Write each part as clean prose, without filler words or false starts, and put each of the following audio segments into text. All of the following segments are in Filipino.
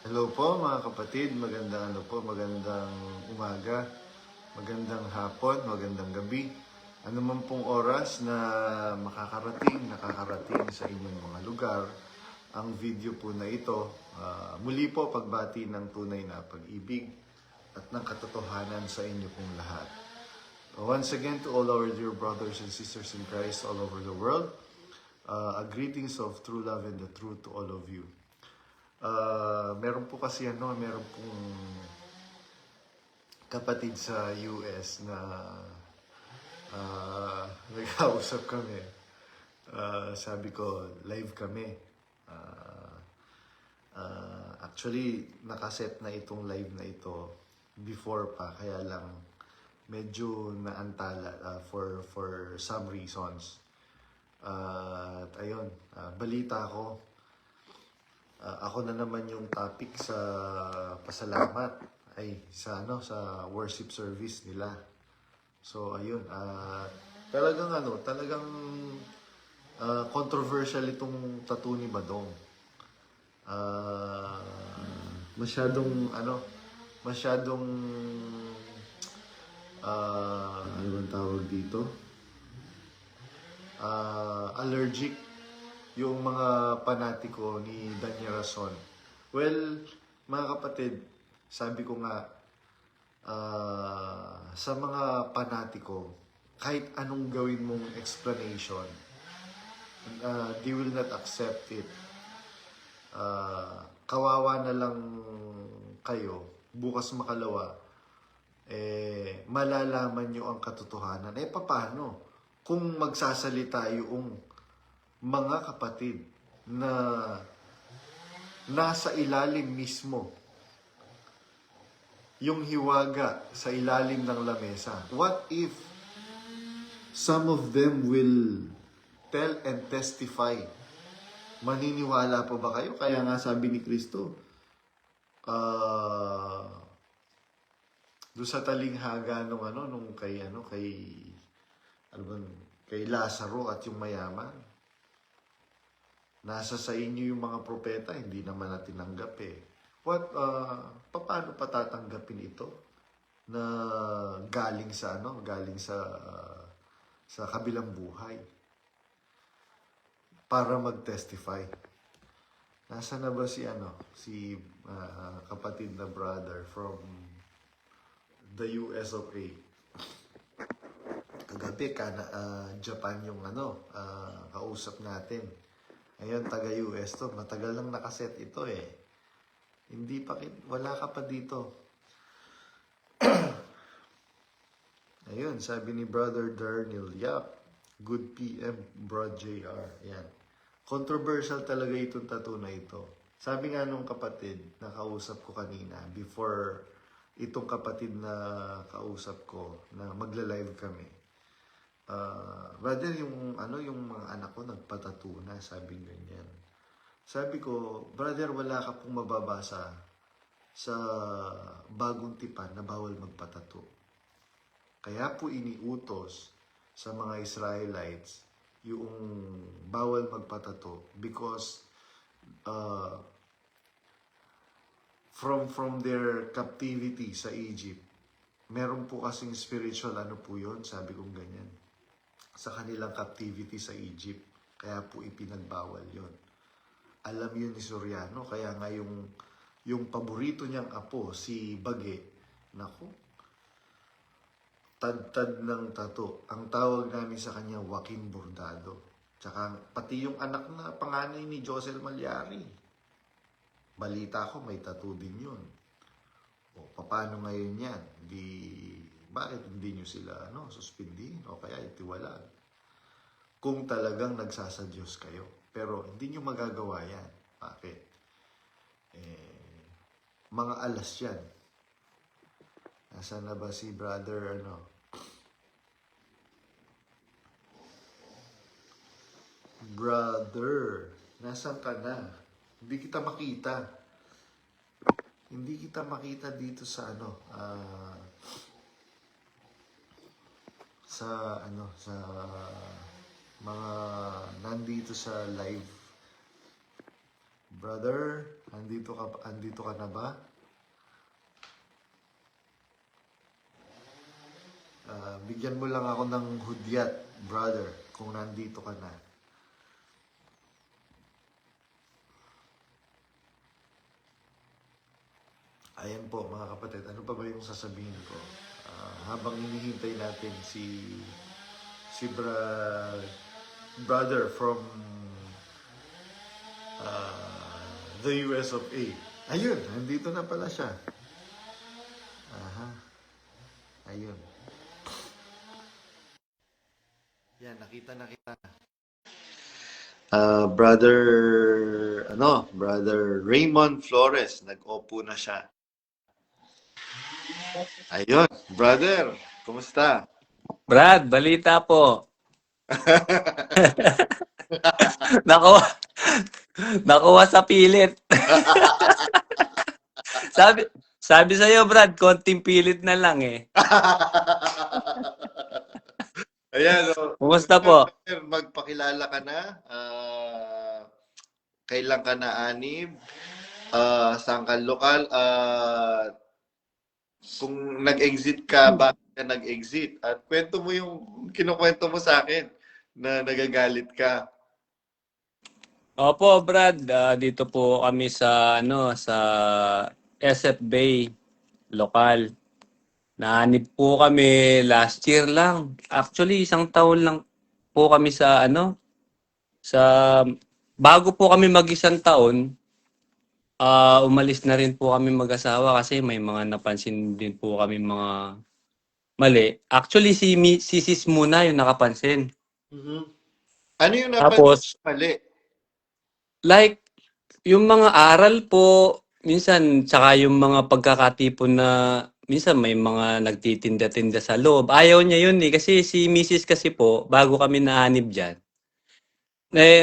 Hello po mga kapatid, magandang umaga, magandang hapon, magandang gabi. Ano man pong oras na nakakarating sa inyong mga lugar, ang video po na ito, muli po pagbati ng tunay na pag-ibig at ng katotohanan sa inyo pong lahat. Once again to all our dear brothers and sisters in Christ all over the world, a greetings of true love and the truth to all of you. Meron pong kapatid sa US na nagkausap kami. Sabi ko, live kami. Actually, nakaset na itong live na ito before pa, kaya lang medyo naantala for some reasons. At ayun, balita ko, ako na naman yung topic sa pasalamat sa worship service nila. So ayun, talagang controversial itong tattoo ni Badong. Masyadong ano bang tawag dito? Allergic yung mga panatiko ni Daniel Rason. Well, mga kapatid, sabi ko nga, sa mga panatiko, kahit anong gawin mong explanation, they will not accept it. Kawawa na lang kayo, bukas makalawa, malalaman nyo ang katotohanan. Paano? Kung magsasalita yung mga kapatid na nasa ilalim mismo, yung hiwaga sa ilalim ng lamesa. What if some of them will tell and testify? Maniniwala po ba kayo? Kaya nga sabi ni Kristo, doon sa talinghaga kay Lazaro at yung mayaman. Nasa sa inyo yung mga propeta, hindi naman natin tinanggap paano patatanggapin ito na galing sa kabilang buhay para mag-testify? Nasa na ba si kapatid na brother from the US of A? Kagabi Japan yung kausap natin. Ayun, taga-US to. Matagal lang nakaset ito wala ka pa dito. Ayun, sabi ni Brother Darnell, good PM, Bro JR. Ayan. Controversial talaga itong tattoo na ito. Sabi nga nung kapatid na kausap ko kanina, before itong kapatid na kausap ko, na magla-live kami, brother, yung mga anak ko nagpatattoo na, sabi ganyan. Sabi ko, brother, wala ka pong mababasa sa bagong tipan na bawal magpatattoo. Kaya po iniutos sa mga Israelites yung bawal magpatattoo because from their captivity sa Egypt, meron po kasing spiritual po yun, sabi kong ganyan, sa kanilang captivity sa Egypt. Kaya po ipinagbawal yon. Alam yun ni Soriano, kaya nga yung paborito niyang apo, si Bage, naku, tad-tad ng tato. Ang tawag namin sa kanya, Joaquin Bordado. Tsaka pati yung anak na panganay ni Josel Malyari. Balita ko, may tattoo din yun. Paano ngayon yan? Bakit hindi nyo sila suspindihin o kaya itiwalag? Kung talagang nagsasadyos kayo. Pero hindi nyo magagawa yan. Bakit? Mga alas yan. Nasaan na ba si brother Brother, nasaan ka na? Hindi kita makita. Hindi kita makita dito sa sa mga nandito sa live. Brother, andito ka na ba? Bigyan mo lang ako ng hudyat, brother, kung nandito ka na. Ayan po, mga kapatid. Ano pa ba yung sasabihin ko? Habang hinihintay natin si brother from the US of A. Ayun, nandito na pala siya. Aha. Ayun. Yan, nakita na kita. Brother Raymond Flores, nag-opo na siya. Ayun, brother, kumusta? Brad, balita po. Nakuha, nakuha sa pilit. sabi, sabi sa'yo, Brad, konting pilit na lang eh. Ayan, so, Kumusta po? magpakilala ka na. Kailan ka na anib? Saan ka lokal? Kung nag-exit ka, bakit ka nag-exit? At kwento mo yung kinukwento mo sa akin na nagagalit ka. Opo, Brad, dito po kami sa sa SF Bay lokal. Naanib po kami last year lang. Actually, isang taon lang po kami sa bago po kami mag-isang taon. Umalis na rin po kami mag-asawa kasi may mga napansin din po kami mga mali. Actually, si sis muna yung nakapansin. Mhm. Ano yung napansin Tapos, mali? like, yung mga aral po, minsan, tsaka yung mga pagkakatipon na, minsan may mga nagtitinda-tinda sa loob. Ayaw niya yun eh. Kasi si Mrs. kasi po, bago kami naanib dyan,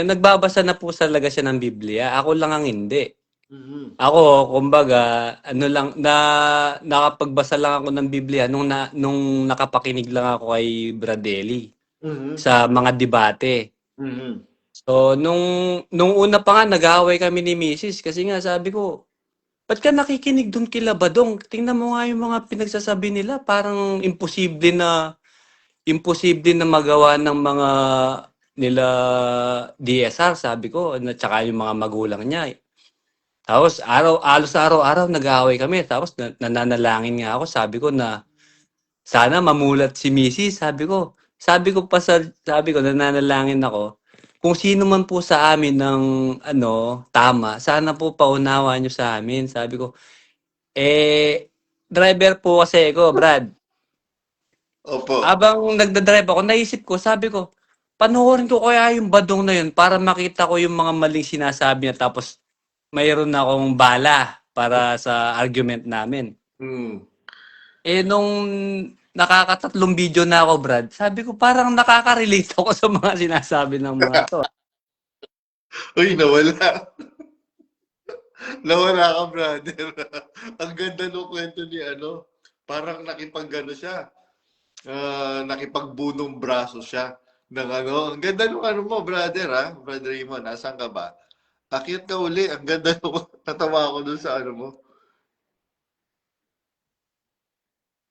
nagbabasa na po talaga siya ng Biblia. Ako lang ang hindi. Mhm. Ako, kumbaga, ano lang, nakapagbasa lang ako ng Biblia nung nakapakinig lang ako kay Bradelli Mhm. sa mga debate. Mhm. So, nung una pa nga, nag-aaway kami ni Mrs. Kasi nga, sabi ko, ba't ka nakikinig dun kila Badong? Tingnan mo nga yung mga pinagsasabi nila. Parang imposible na magawa ng mga nila DSR, sabi ko, at saka yung mga magulang niya. Tapos halos araw-araw nag-aaway kami. Tapos nananalangin nga ako. Sabi ko na sana mamulat si Mrs. Sabi ko nananalangin ako. Kung sino man po sa amin ng tama, sana po paunawa niyo sa amin. Sabi ko, driver po kasi ako, Brad. Opo. Habang nagdadrive ako, naisip ko, sabi ko, panoorin ko kaya yung Badong na yun para makita ko yung mga maling sinasabi niya tapos mayroon na akong bala para sa argument namin. Hmm. Nung nakakatatlong video na ako, Brad, sabi ko parang nakaka-relate ako sa mga sinasabi ng mga to. Uy, nawala. Nawala ka, brother. Ang ganda ng kwento ni ano. Parang nakipaggano siya. Nakipagbunong braso siya. Ng ano. Ang ganda ng ano mo, brother, ha? Brother Raymond, nasaan ka ba? Akyat ka uli. Ang ganda ng natawa ako dun sa ano mo.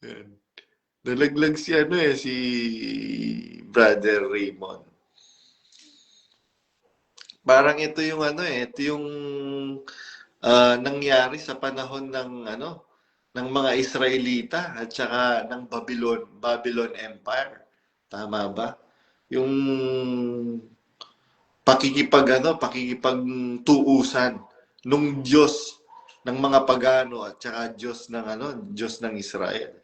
Yan. Nalaglag si ano si Brother Raymond. Parang ito yung ito yung nangyari sa panahon ng ng mga Israelita at saka ng Babylon Empire. Tama ba? Yung pakikipagtuusan nung Diyos ng mga pagano at saka Diyos ng Israel.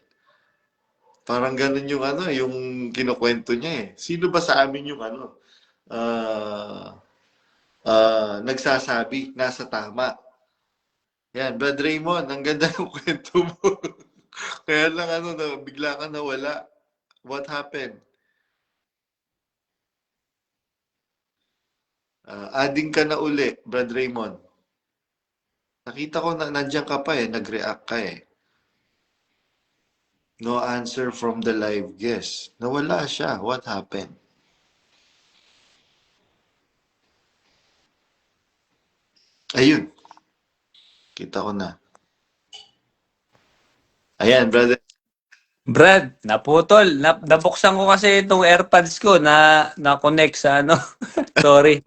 Parang ganun yung yung kinukwento niya eh. Sino ba sa amin yung uh, nagsasabi nasa tama? Yan, Brad Raymond, ang ganda ng kwento mo. Kaya lang bigla ka nawala. What happened? Adding ka na uli, Brad Raymond. Nakita ko na nandiyan ka pa nag-react ka No answer from the live guest. Nawala siya. What happened? Ayun, kita ko na. Ayan, brother. Brad, naputol. Nabuksan ko kasi itong AirPods ko na-connect sa ano. Sorry.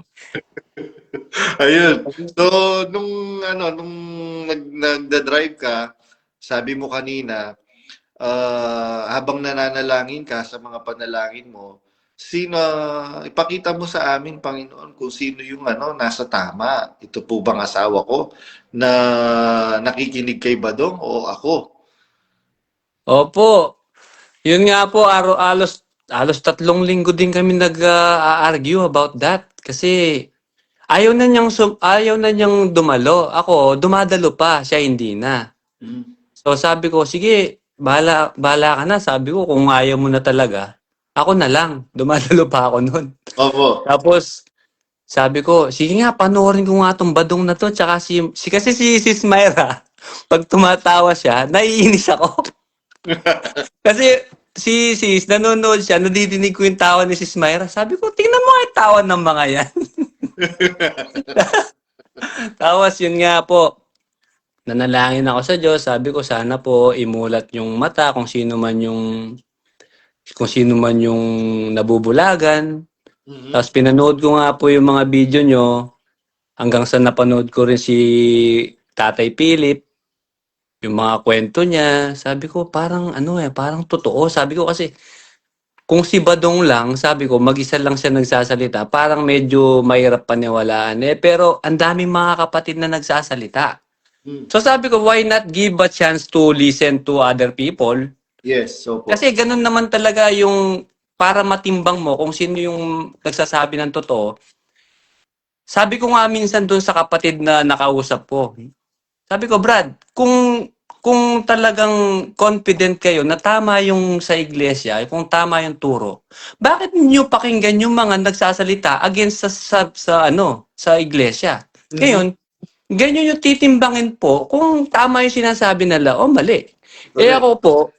Ayun. So, nung nagda-drive ka, sabi mo kanina, habang nananalangin ka sa mga panalangin mo, ipakita mo sa amin, Panginoon, kung sino yung nasa tama. Ito po bang asawa ko na nakikinig kay Badong o ako? Opo. Yun nga po, alos 3 linggo din kami nag-argue about that. Kasi ayaw na niyang dumalo. Ako, dumadalo pa, siya hindi na. Mm. So sabi ko, sige, bahala ka na. Sabi ko, kung ayaw mo na talaga, ako na lang. Dumadalo pa ako nun. Opo. Tapos, sabi ko, sige nga, panoorin ko nga tong badong na to. Tsaka kasi si Sis Myra, pag tumatawa siya, naiinis ako. Kasi si Sis, nanonood siya, nadidinig ko yung tawa ni Sis Myra. Sabi ko, tingnan mo yung tawa ng mga yan. Tapos yun nga po, nanalangin ako sa Diyos. Sabi ko, sana po imulat yung mata kung sino man yung nabubulagan. Mhm. Tapos pinanood ko nga po yung mga video nyo hanggang sa napanood ko rin si Tatay Philip, yung mga kwento niya. Sabi ko, parang totoo. Sabi ko kasi, kung si Badong lang, sabi ko, mag-isa lang siya nagsasalita, parang medyo mahirap paniwalaan. Pero ang daming mga kapatid na nagsasalita. Mm. So sabi ko, why not give a chance to listen to other people? Yes, opo. Kasi ganun naman talaga yung para matimbang mo kung sino yung nagsasabi ng totoo. Sabi ko nga minsan doon sa kapatid na nakausap ko, sabi ko, Brad, kung talagang confident kayo na tama yung sa iglesia, kung tama yung turo, bakit niyo pakinggan yung mga nagsasalita against sa iglesia? Mhm. Ngayon, ganyan yung titimbangin po kung tama yung sinasabi nila o mali. Correct. Ako po,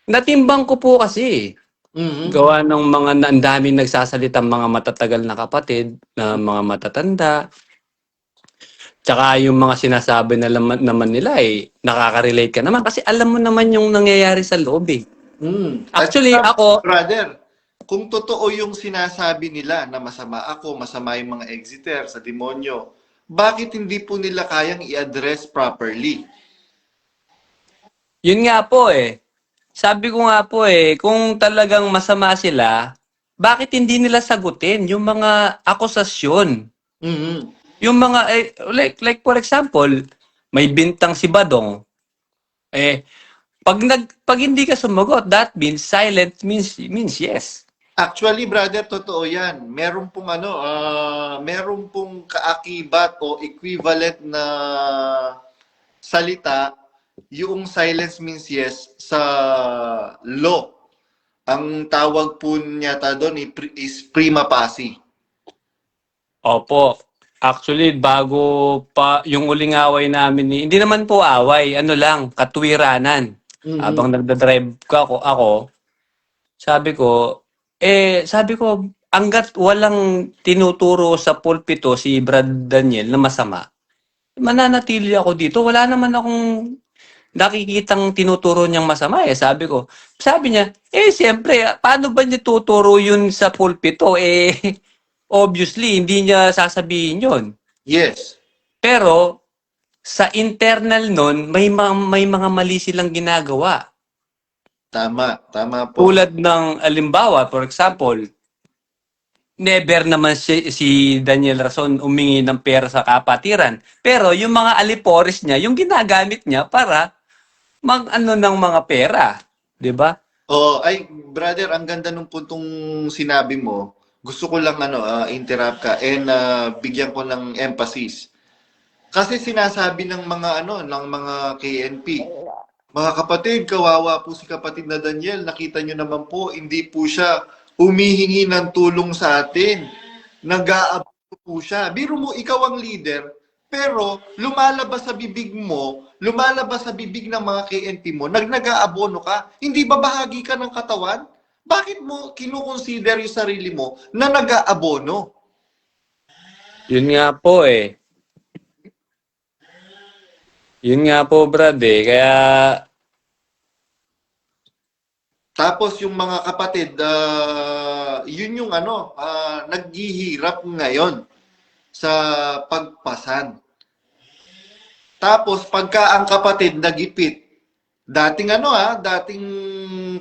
natimbang ko po kasi. Mhm. Gawa ng mga ang daming nagsasalitang mga matatagal na kapatid, na mga matatanda, tsaka yung mga sinasabi na naman nila nakaka-relate ka naman kasi alam mo naman yung nangyayari sa loob eh. At Actually, saka, ako, brother, kung totoo yung sinasabi nila na masama ako, masama yung mga exiter sa demonyo, bakit hindi po nila kayang i-address properly? yun nga po eh. Sabi ko nga po kung talagang masama sila, bakit hindi nila sagutin yung mga akusasyon? Mhm. Yung mga, like for example, may bintang si Badong, pag hindi ka sumagot, that means silent means yes. Actually, brother, totoo yan. Meron pong kaakibat o equivalent na salita, yung silence means yes sa law. Ang tawag po niya doon is prima facie. Opo. Actually, bago pa yung uling away namin hindi naman po away, ano lang, katwiranan. Mhm. Habang nagda-drive ako, sabi ko, hangga't walang tinuturo sa pulpito si Brad Daniel na masama, mananatili ako dito. Wala naman akong nakikitang tinuturo niyang masama Sabi niya, siyempre, paano ba niya tuturo yun sa pulpito? Obviously, hindi niya sasabihin yun. Yes. Pero, sa internal nun, may mga mali silang ginagawa. Tama. Tama po. Tulad ng alimbawa, for example, never naman si Daniel Rason umingi ng pera sa kapatiran. Pero yung mga alipores niya, yung ginagamit niya para mag-ano ng mga pera. 'Di ba? Oh, ay brother, ang ganda ng puntong sinabi mo. Gusto ko lang interrupt ka and bigyan ko ng emphasis. Kasi sinasabi ng mga KNP, mga kapatid, kawawa po si kapatid na Daniel. Nakita nyo naman po, hindi po siya humihingi ng tulong sa atin. Nag-aabot po siya. Biro mo, ikaw ang leader, pero lumalabas sa bibig mo, lumalabas sa bibig ng mga KNP mo, nag-aabono ka, hindi ba bahagi ka ng katawan? Bakit mo kinukonsider yung sarili mo na nag-aabono? Yun nga po Yun nga po, Brad, eh. Kaya, Tapos yung mga kapatid, yun yung ano, naghihirap ngayon sa pagpasan. Tapos pagka ang kapatid nagipit, dating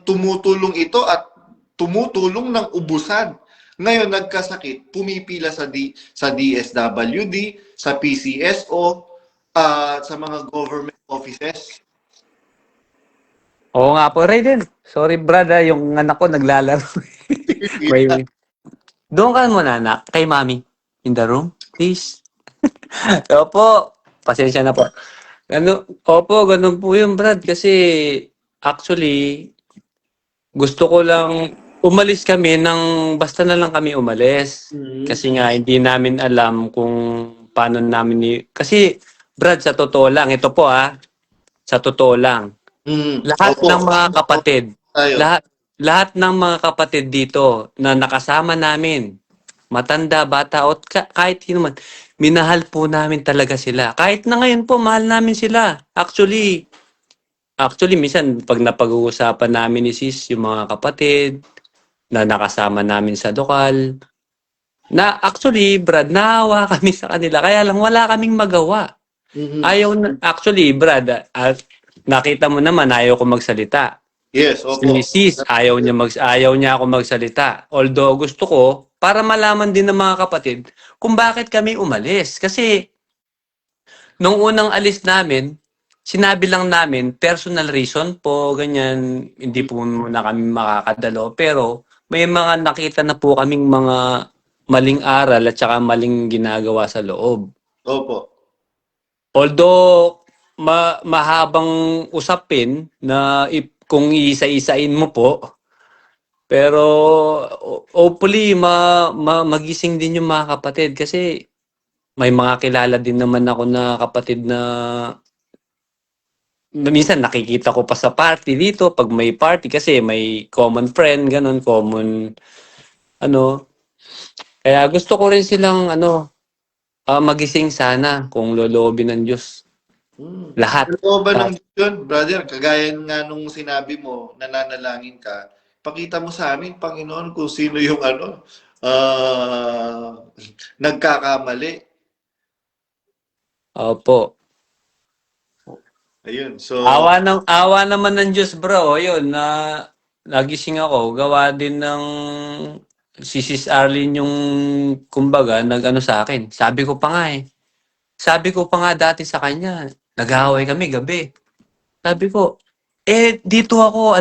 tumutulong ito at tumutulong ng ubusan. Ngayon nagkasakit, pumipila sa DSWD, sa PCSO, sa mga government offices. oo nga po, Raiden. Sorry, Brad, yung anak ko naglalaro. May, doon ka muna, anak, kay mami. In the room, please. Opo, pasensya na po. Opo, ganun po yun, Brad. Kasi, actually, gusto ko lang, umalis kami basta na lang kami umalis. Kasi nga, hindi namin alam kung paano kasi, Brad, sa totoo lang, ito po sa totoo lang, lahat Opo. ng mga kapatid, Tayo. lahat ng mga kapatid dito na nakasama namin, matanda, bata, o kahit sino man, minahal po namin talaga sila. Kahit na ngayon po, mahal namin sila. Actually, minsan, pag napag-uusapan namin ni Sis, yung mga kapatid na nakasama namin sa Dokal, na actually, Brad, naawa kami sa kanila. Kaya lang, wala kaming magawa. Actually, Brad, nakita mo naman, ayaw ko magsalita. Yes, Si opo. Sis, ayaw niya ako magsalita. Although gusto ko para malaman din ng mga kapatid kung bakit kami umalis. Kasi nung unang alis namin, sinabi lang namin personal reason po, ganyan, hindi po muna kami makakadalo. Pero may mga nakita na po kaming mga maling aral at saka maling ginagawa sa loob. Opo. Although mahabang usapin na kung iisa-isain mo po, pero hopefully magising din yung mga kapatid kasi may mga kilala din naman ako na kapatid na minsan nakikita ko pa sa party dito pag may party kasi may common friend, ganun, common ano. Kaya gusto ko rin silang magising sana kung loloobin ng Diyos. Lahat. Ano ba ng yun, brother? Kagaya nga nung sinabi mo, nananalangin ka, pakita mo sa amin, Panginoon, kung sino yung nagkakamali. Opo. Ayun, so, Awa naman ng Diyos, bro. Yun, nagising ako. Gawa din ng si Sis Arlene yung kumbaga nag-ano sa akin. Sabi ko pa nga Sabi ko pa nga dati sa kanya, nag-aaway kami gabi. Sabi ko, dito ako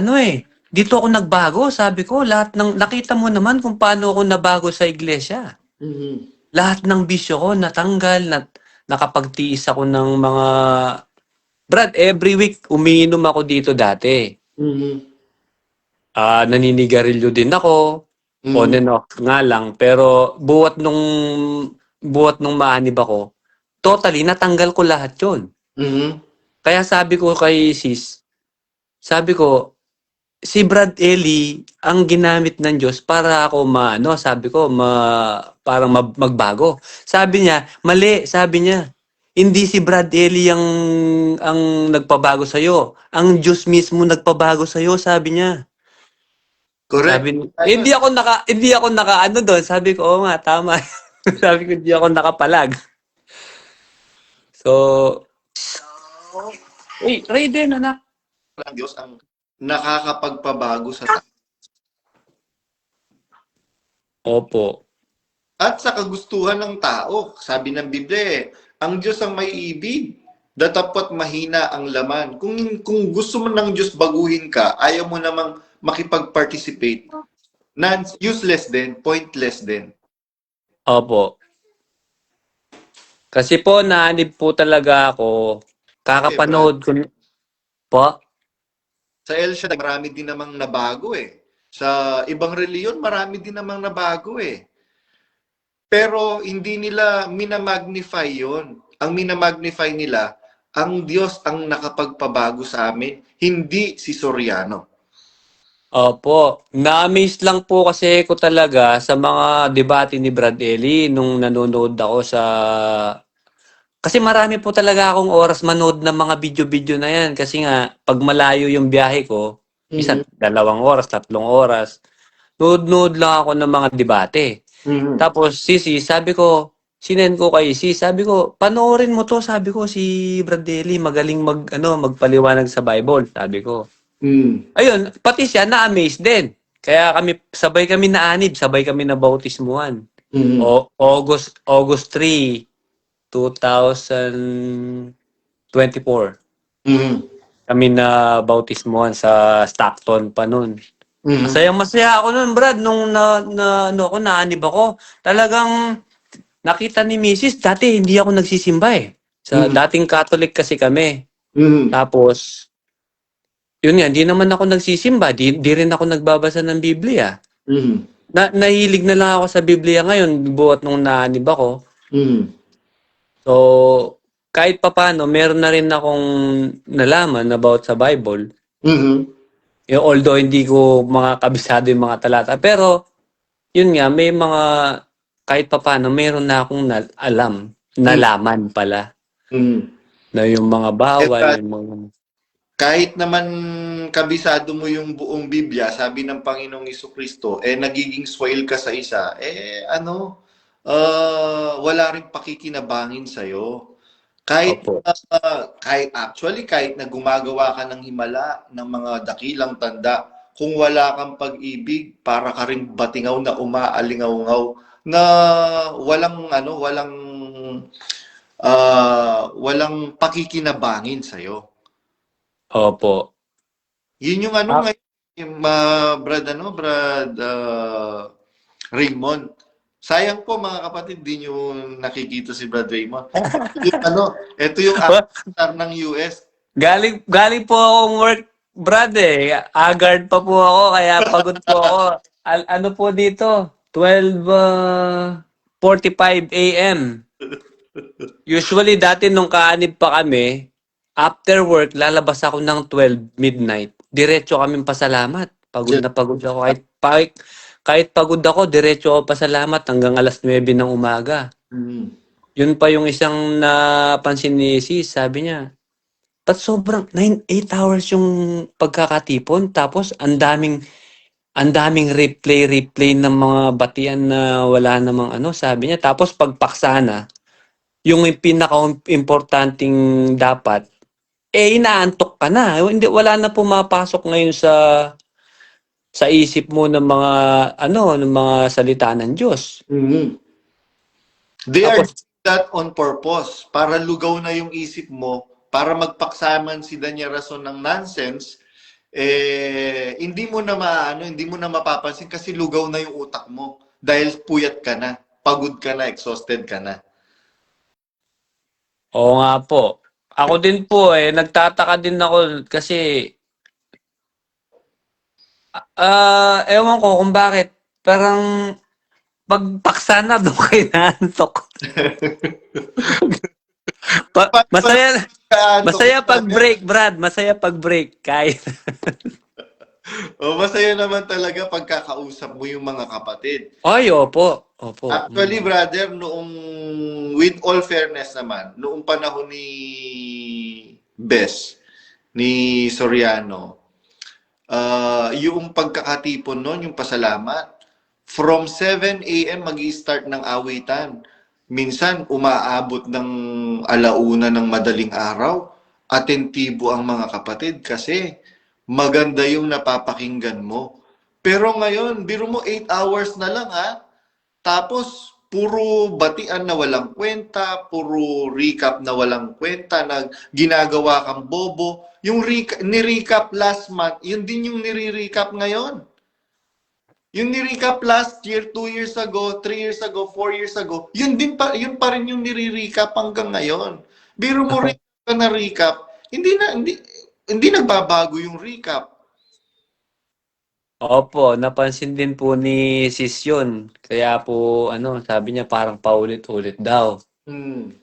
dito ako nagbago. Sabi ko, lahat ng nakita mo naman kung paano ako nabago sa iglesia. Lahat ng bisyo ko natanggal, nakapagtiis ako ng mga Brad, every week umiinom ako dito dati. Naninigarilyo din ako. On and off nga lang. Pero buhat nung maanib ako, totally natanggal ko lahat yun. Kaya sabi ko kay Sis, sabi ko, si Brad Eli ang ginamit ng Diyos para ako sabi ko, parang magbago. Sabi niya, mali, sabi niya. Hindi si Brad Eli ang nagpabago sa iyo. Ang Diyos mismo nagpabago sa iyo, sabi niya. correct. Sabi niya, hindi ako naka doon. Sabi ko, oo nga, tama. Sabi ko, hindi ako nakapalag. So, Raiden, anak. Ang Diyos ang nakakapagpabago sa tao. Opo. At sa kagustuhan ng tao, sabi ng Biblia, ang Diyos ang may ibig, datapwat mahina ang laman. Kung gusto mo ng Diyos baguhin ka, ayaw mo namang makipag-participate, useless din, pointless din. Opo. Kasi po, naanib po talaga ako. Kakapanood ko po. Sa El Shaddai, marami din namang nabago eh. Sa ibang reliyon, marami din namang nabago eh. Pero hindi nila minamagnify yon. Ang minamagnify nila, ang Diyos ang nakapagpabago sa amin, hindi si Soriano. Opo. Na-amaze lang po kasi ko talaga sa mga debate ni Brad Eli nung nanonood ako Kasi marami po talaga akong oras manood ng mga video-video na yan. Kasi nga, pag malayo yung biyahe ko, Mhm. minsan 2 oras, 3 oras, nood-nood lang ako ng mga debate. Mhm. Tapos, sabi ko, sinend ko kay sabi ko, panoorin mo to, sabi ko, si Bradley, magaling magpaliwanag sa Bible, sabi ko. Mhm. Ayun, pati siya na-amaze din. Kaya sabay kami naanib, sabay kami na bautismuhan. Mhm. August 3, 2024. Mhm. Kami na bautismuhan sa Stockton pa nun. Mhm. Masaya ako nun, Brad, nung naanib ako. Talagang nakita ni Mrs. Dati hindi ako nagsisimba eh. Sa Mhm. dating Catholic kasi kami. Mhm. Tapos, yun nga, hindi naman ako nagsisimba. Di rin ako nagbabasa ng Biblia. Mhm. Nahilig na lang ako sa Biblia ngayon buhat nung naanib ako. Mhm. So, kahit papaano, meron na rin akong nalaman about sa Bible. Mhm. Although hindi ko mga kabisado yung mga talata. Pero, yun nga, may mga, kahit papaano, meron na akong Mhm. nalaman pala. Mhm. Na yung mga Eh, bawal, Brad, yung mga... kahit naman kabisado mo yung buong Biblia, sabi ng Panginoong Kristo, nagiging swile ka sa isa, wala ring pakikinabangin sa'yo. Opo. Kahit na gumagawa ka ng himala ng mga dakilang tanda, kung wala kang pag-ibig, para ka ring batingaw na umaalingaw-ngaw na walang pakikinabangin sa'yo. Opo. Yun yung Ah, ngayon, yung, Brad Raymond. Sayang po mga kapatid, di nyo nakikita si Brad Raymond. Ito yung avatar ng US. galing po akong work, Brad eh. Agard pa po ako, kaya pagod po ako. Ano po dito? 12:45 a.m. Usually dati nung kaanib pa kami, after work, lalabas ako ng 12 midnight. Diretso kaming pasalamat. Pagod Yes. na pagod ako. Kahit pagod ako, diretso ako pasalamat hanggang 9:00 ng umaga. Mm. Yun pa yung isang napansin ni Sis, sabi niya, ba't sobrang 8 hours yung pagkakatipon tapos ang daming replay ng mga batian na wala namang sabi niya. Tapos pagpaksa na, yung pinaka-importanting dapat, inaantok ka na. Hindi, wala na pumapasok ngayon sa isip mo ng mga ng mga salita ng Diyos. Mm. They are Tapos doing that on purpose para lugaw na yung isip mo, para magpaksaman si Danya Rason ng nonsense, hindi mo na mapapansin kasi lugaw na yung utak mo dahil puyat ka na, pagod ka na, exhausted ka na. oo nga po. Ako din po nagtataka din ako kasi ewan ko kung bakit. Parang pagpaksa na doon kayo naantok. Paano ba Masaya nagkaantok? masaya pag break, Brad. Masaya pag break. Kahit Masaya naman talaga pagkakausap mo yung mga kapatid. Ay, opo. Opo. Actually, brother, with all fairness naman, noong panahon ni Bes, ni Soriano, yung pagkakatipon noon, yung pasalamat, from 7 a.m. mag-i-start ng awitan. Minsan, umaabot ng alauna ng madaling araw. Atentibo ang mga kapatid kasi maganda yung napapakinggan mo. Pero ngayon, biro mo 8 hours na lang ha. Tapos, puro batian na walang kwenta, puro recap na walang kwenta, na ginagawa kang bobo. Yung ni-recap last month, yun din yung nire-recap ngayon. Yung ni-recap last year, 2 years ago, 3 years ago, 4 years ago, yun pa rin yung nire-recap hanggang ngayon. Biro mo rin ka na recap, hindi nagbabago yung recap. Opo, napansin din po ni Sis yun. Kaya po, sabi niya parang paulit-ulit daw. Hmm.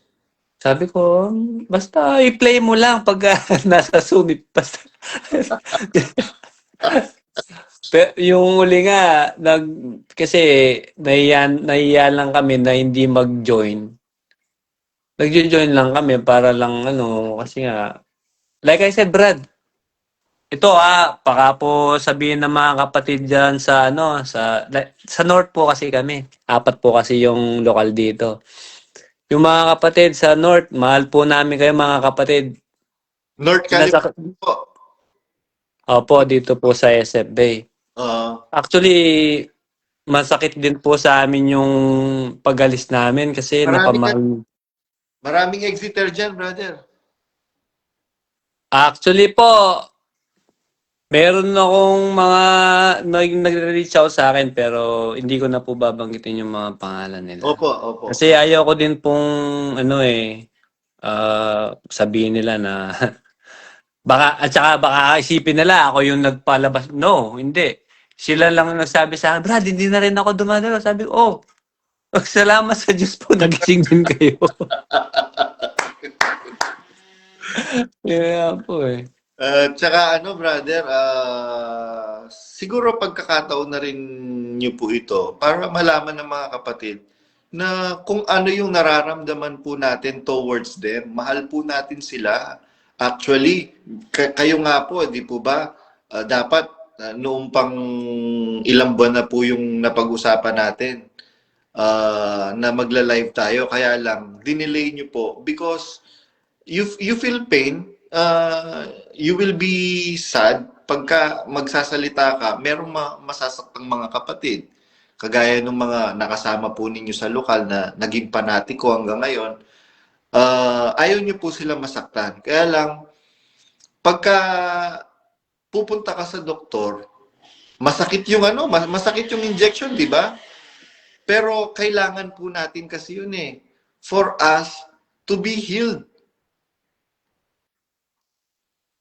Sabi ko, basta i-play mo lang pag nasa Summit. Basta. Yung uli nga, kasi nahiya lang kami na hindi mag-join. nagjo-join lang kami para lang ano, kasi nga, like I said, Brad, ito baka po sabihin ng mga kapatid diyan sa ano, sa North po kasi kami. Apat po kasi yung lokal dito. Yung mga kapatid sa North, mahal po namin kayo mga kapatid. North Nasak California po. Opo, dito po sa SF Bay. Ah, Actually, masakit din po sa amin yung pag-alis namin kasi maraming napamahal. maraming exiter dyan, brother. Actually po, meron akong mga nagre-reach out sa akin pero hindi ko na po babanggitin yung mga pangalan nila. Opo, opo. Kasi ayaw ko din pong ano sabihin nila na baka at saka baka isipin nila ako yung nagpalabas. No, hindi. Sila lang ang nagsabi sa akin, Brad, hindi na rin ako dumadalo. Sabi ko, salamat sa Diyos po, nagising din kayo. Kaya po eh. Tsaka ano, brother, siguro pagkakataon na rin niyo po ito para malaman ng mga kapatid na kung ano yung nararamdaman po natin towards them. Mahal po natin sila. Actually, kayo nga po, di po ba, dapat noong pang ilang buwan na po yung napag-usapan natin na magla-live tayo. Kaya lang, dinelay nyo po because you feel pain, you will be sad pagka magsasalita ka, merong masasaktang mga kapatid. Kagaya ng mga nakasama po ninyo sa lokal na naging panatiko hanggang ngayon, ayaw nyo po sila masaktan. Kaya lang, pagka pupunta ka sa doktor, masakit yung masakit yung injection, di ba? Pero kailangan po natin kasi yun for us to be healed.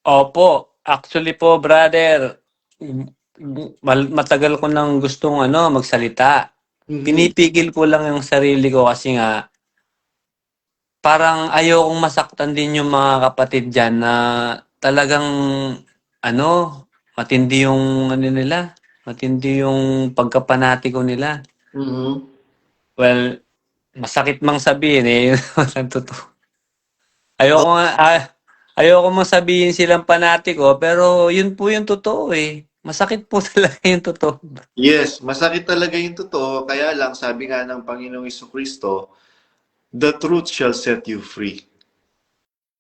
Opo, actually po, brother, matagal ko nang gustong magsalita. Mhm. Pinipigil ko lang yung sarili ko kasi nga parang ayokong masaktan din yung mga kapatid diyan na talagang ano, matindi yung nila, matindi yung pagkapanatiko nila. Mhm. Well, masakit mang sabihin yun naman ang totoo. Oh, Ayoko nga, ayoko mang sabihin silang panatiko, pero yun po yung totoo eh. Masakit po talaga yung totoo. yes, masakit talaga yung totoo. Kaya lang, sabi nga ng Panginoong Kristo, the truth shall set you free.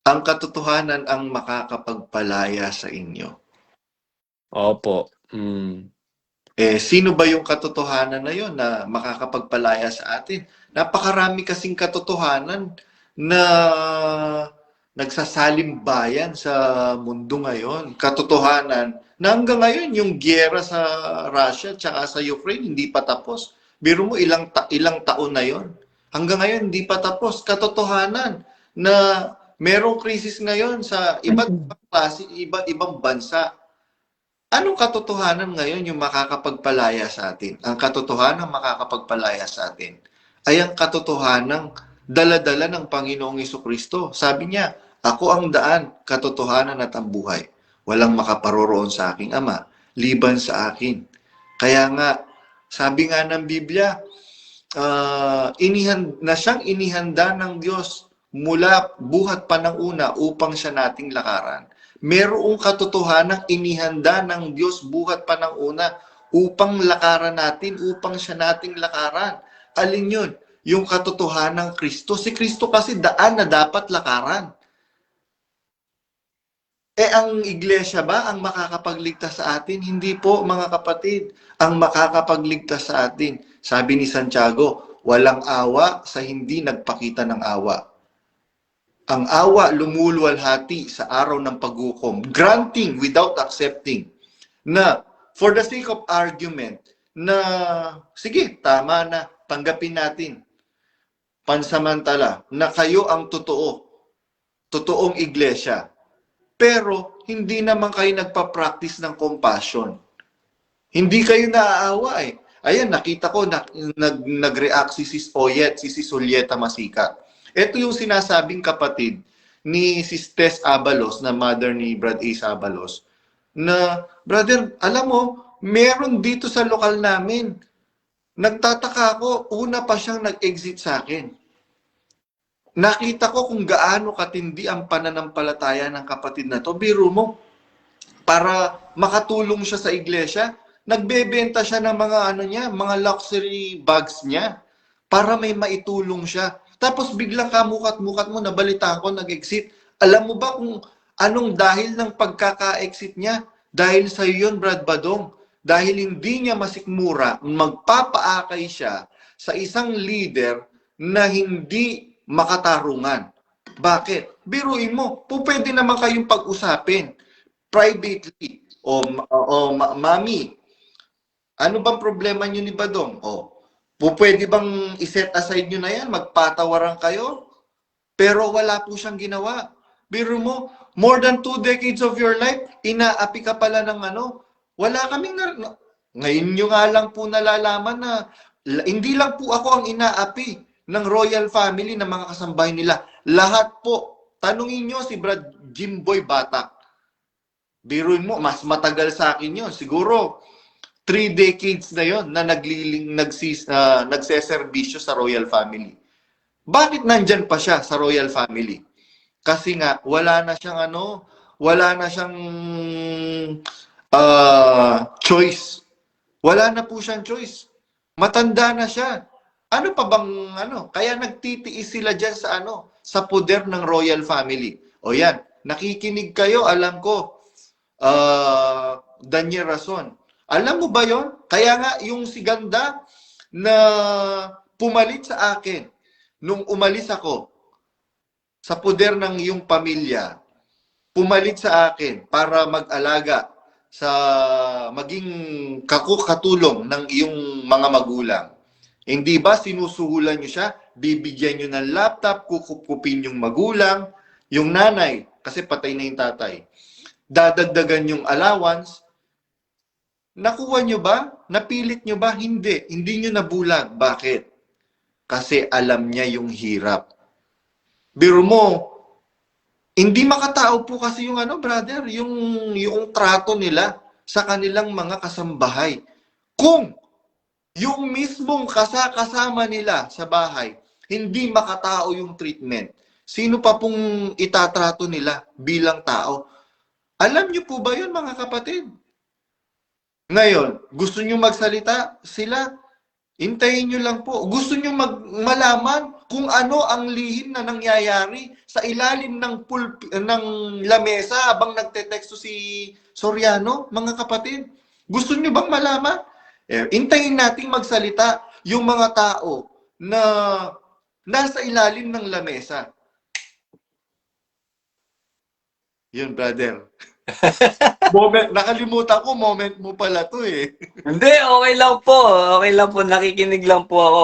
Ang katotohanan ang makakapagpalaya sa inyo. Opo. Mm. Sino ba yung katotohanan na yon na makakapagpalaya sa atin? Napakarami kasing katotohanan na nagsasalimbayan sa mundo ngayon. Katotohanan na hanggang ngayon yung giyera sa Russia at sa Ukraine hindi pa tapos. Biro mo ilang taon na yon. Hanggang ngayon hindi pa tapos. Katotohanan na merong krisis ngayon sa iba't ibang klase, iba't ibang bansa. Anong katotohanan ngayon yung makakapagpalaya sa atin? Ang katotohanan makakapagpalaya sa atin ay ang katotohanan dala-dala ng Panginoong Kristo. Sabi niya, ako ang daan, katotohanan at ang buhay. Walang makaparoroon sa aking Ama, liban sa akin. Kaya nga, sabi nga ng Biblia, na siyang inihanda ng Diyos mula buhat pa ng una upang siya nating lakaran. Merong katotohanang inihanda ng Diyos buhat pa ng una upang lakaran natin, upang siya nating lakaran. Alin yun? Yung katotohanan ng Kristo. Si Kristo kasi daan na dapat lakaran. Ang iglesia ba ang makakapagligtas sa atin? Hindi po, mga kapatid. Ang makakapagligtas sa atin, sabi ni Santiago, walang awa sa hindi nagpakita ng awa. Ang awa lumuluwalhati sa araw ng paghukom, granting without accepting. Na, for the sake of argument, na, sige, tama na, tanggapin natin. Pansamantala, na kayo ang totoong iglesia. Pero, hindi naman kayo nagpa-practice ng compassion. Hindi kayo naaawa eh. Ayan, nakita ko, nag-react si Sis Oyet, si Sis Julieta Masika. Ito yung sinasabing kapatid ni Sis Tess Abalos, na mother ni Brad Ace Abalos, na, brother, alam mo, meron dito sa lokal namin. Nagtataka ako, una pa siyang nag-exit sa akin. nakita ko kung gaano katindi ang pananampalataya ng kapatid na to. Biro mo, para makatulong siya sa iglesia, nagbebenta siya ng mga ano niya, mga luxury bags niya para may maitulong siya. Tapos biglang kamukat-mukat mo, nabalita ko, nag-exit. Alam mo ba kung anong dahil ng pagkaka-exit niya? Dahil sa yun, Brad Badong. Dahil hindi niya masikmura, magpapaakay siya sa isang leader na hindi makatarungan. Bakit? Biruin mo, pwede naman kayong pag-usapin privately. Mami, ano bang problema nyo ni Badong? Pwede bang iset aside nyo na yan? Magpatawaran kayo? Pero wala po siyang ginawa. Biro mo, more than 2 decades of your life, inaapi ka pala ng ano. Wala kaming ngayon nyo nga lang po nalalaman na hindi lang po ako ang inaapi ng royal family ng mga kasambahay nila. Lahat po. Tanungin nyo si Brad Jimboy Bata. Biruin mo, mas matagal sa akin yun. Siguro, 3 decades na yon na nagseserbisyo sa royal family. Bakit nandyan pa siya sa royal family? Kasi nga, wala na siyang choice. Wala na po siyang choice. Matanda na siya. Ano pa bang Kaya nagtitiis sila dyan sa poder ng royal family. O yan, nakikinig kayo, alam ko, Daniel Rason. Alam mo ba yon? Kaya nga, yung si Ganda na pumalit sa akin nung umalis ako sa poder ng iyong pamilya, pumalit sa akin para mag-alaga sa maging katulong ng iyong mga magulang. Hindi ba sinusuhulan nyo siya? Bibigyan nyo ng laptop, kukupin yung magulang, yung nanay, kasi patay na yung tatay. Dadagdagan yung allowance. Nakuha nyo ba? Napilit nyo ba? Hindi. Hindi nyo nabulag. Bakit? Kasi alam niya yung hirap. Biro mo, hindi makatao po kasi yung brother, yung trato nila sa kanilang mga kasambahay. Kung yung mismong kasama nila sa bahay, hindi makatao yung treatment, sino pa pong itatrato nila bilang tao? Alam niyo po ba yun, mga kapatid? Ngayon, gusto niyo magsalita? Sila, hintayin niyo lang po. Gusto niyo malaman kung ano ang lihim na nangyayari sa ilalim ng lamesa habang nagteteksto si Soriano, mga kapatid? Gusto niyo bang malaman? Hintayin nating magsalita yung mga tao na nasa ilalim ng lamesa. Yun, brother. Nakalimutan ko, moment mo pala to eh. Hindi, okay lang po. Okay lang po. Nakikinig lang po ako.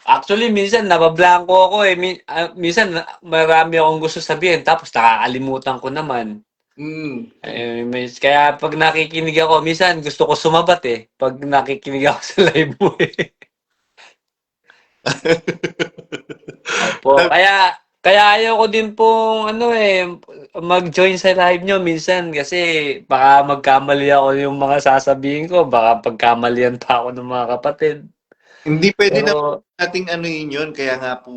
Actually, minsan nabablanko ako eh. Minsan marami akong gusto sabihin tapos nakakalimutan ko naman. Kaya pag nakikinig ako, minsan gusto ko sumabat eh. Pag nakikinig ako sa live mo eh. Opo. Kaya ayoko din pong mag-join sa live nyo minsan kasi baka magkamali ako yung mga sasabihin ko. Baka pagkamalian pa ako ng mga kapatid. Hindi pwede Pero, na nating yun. Kaya nga po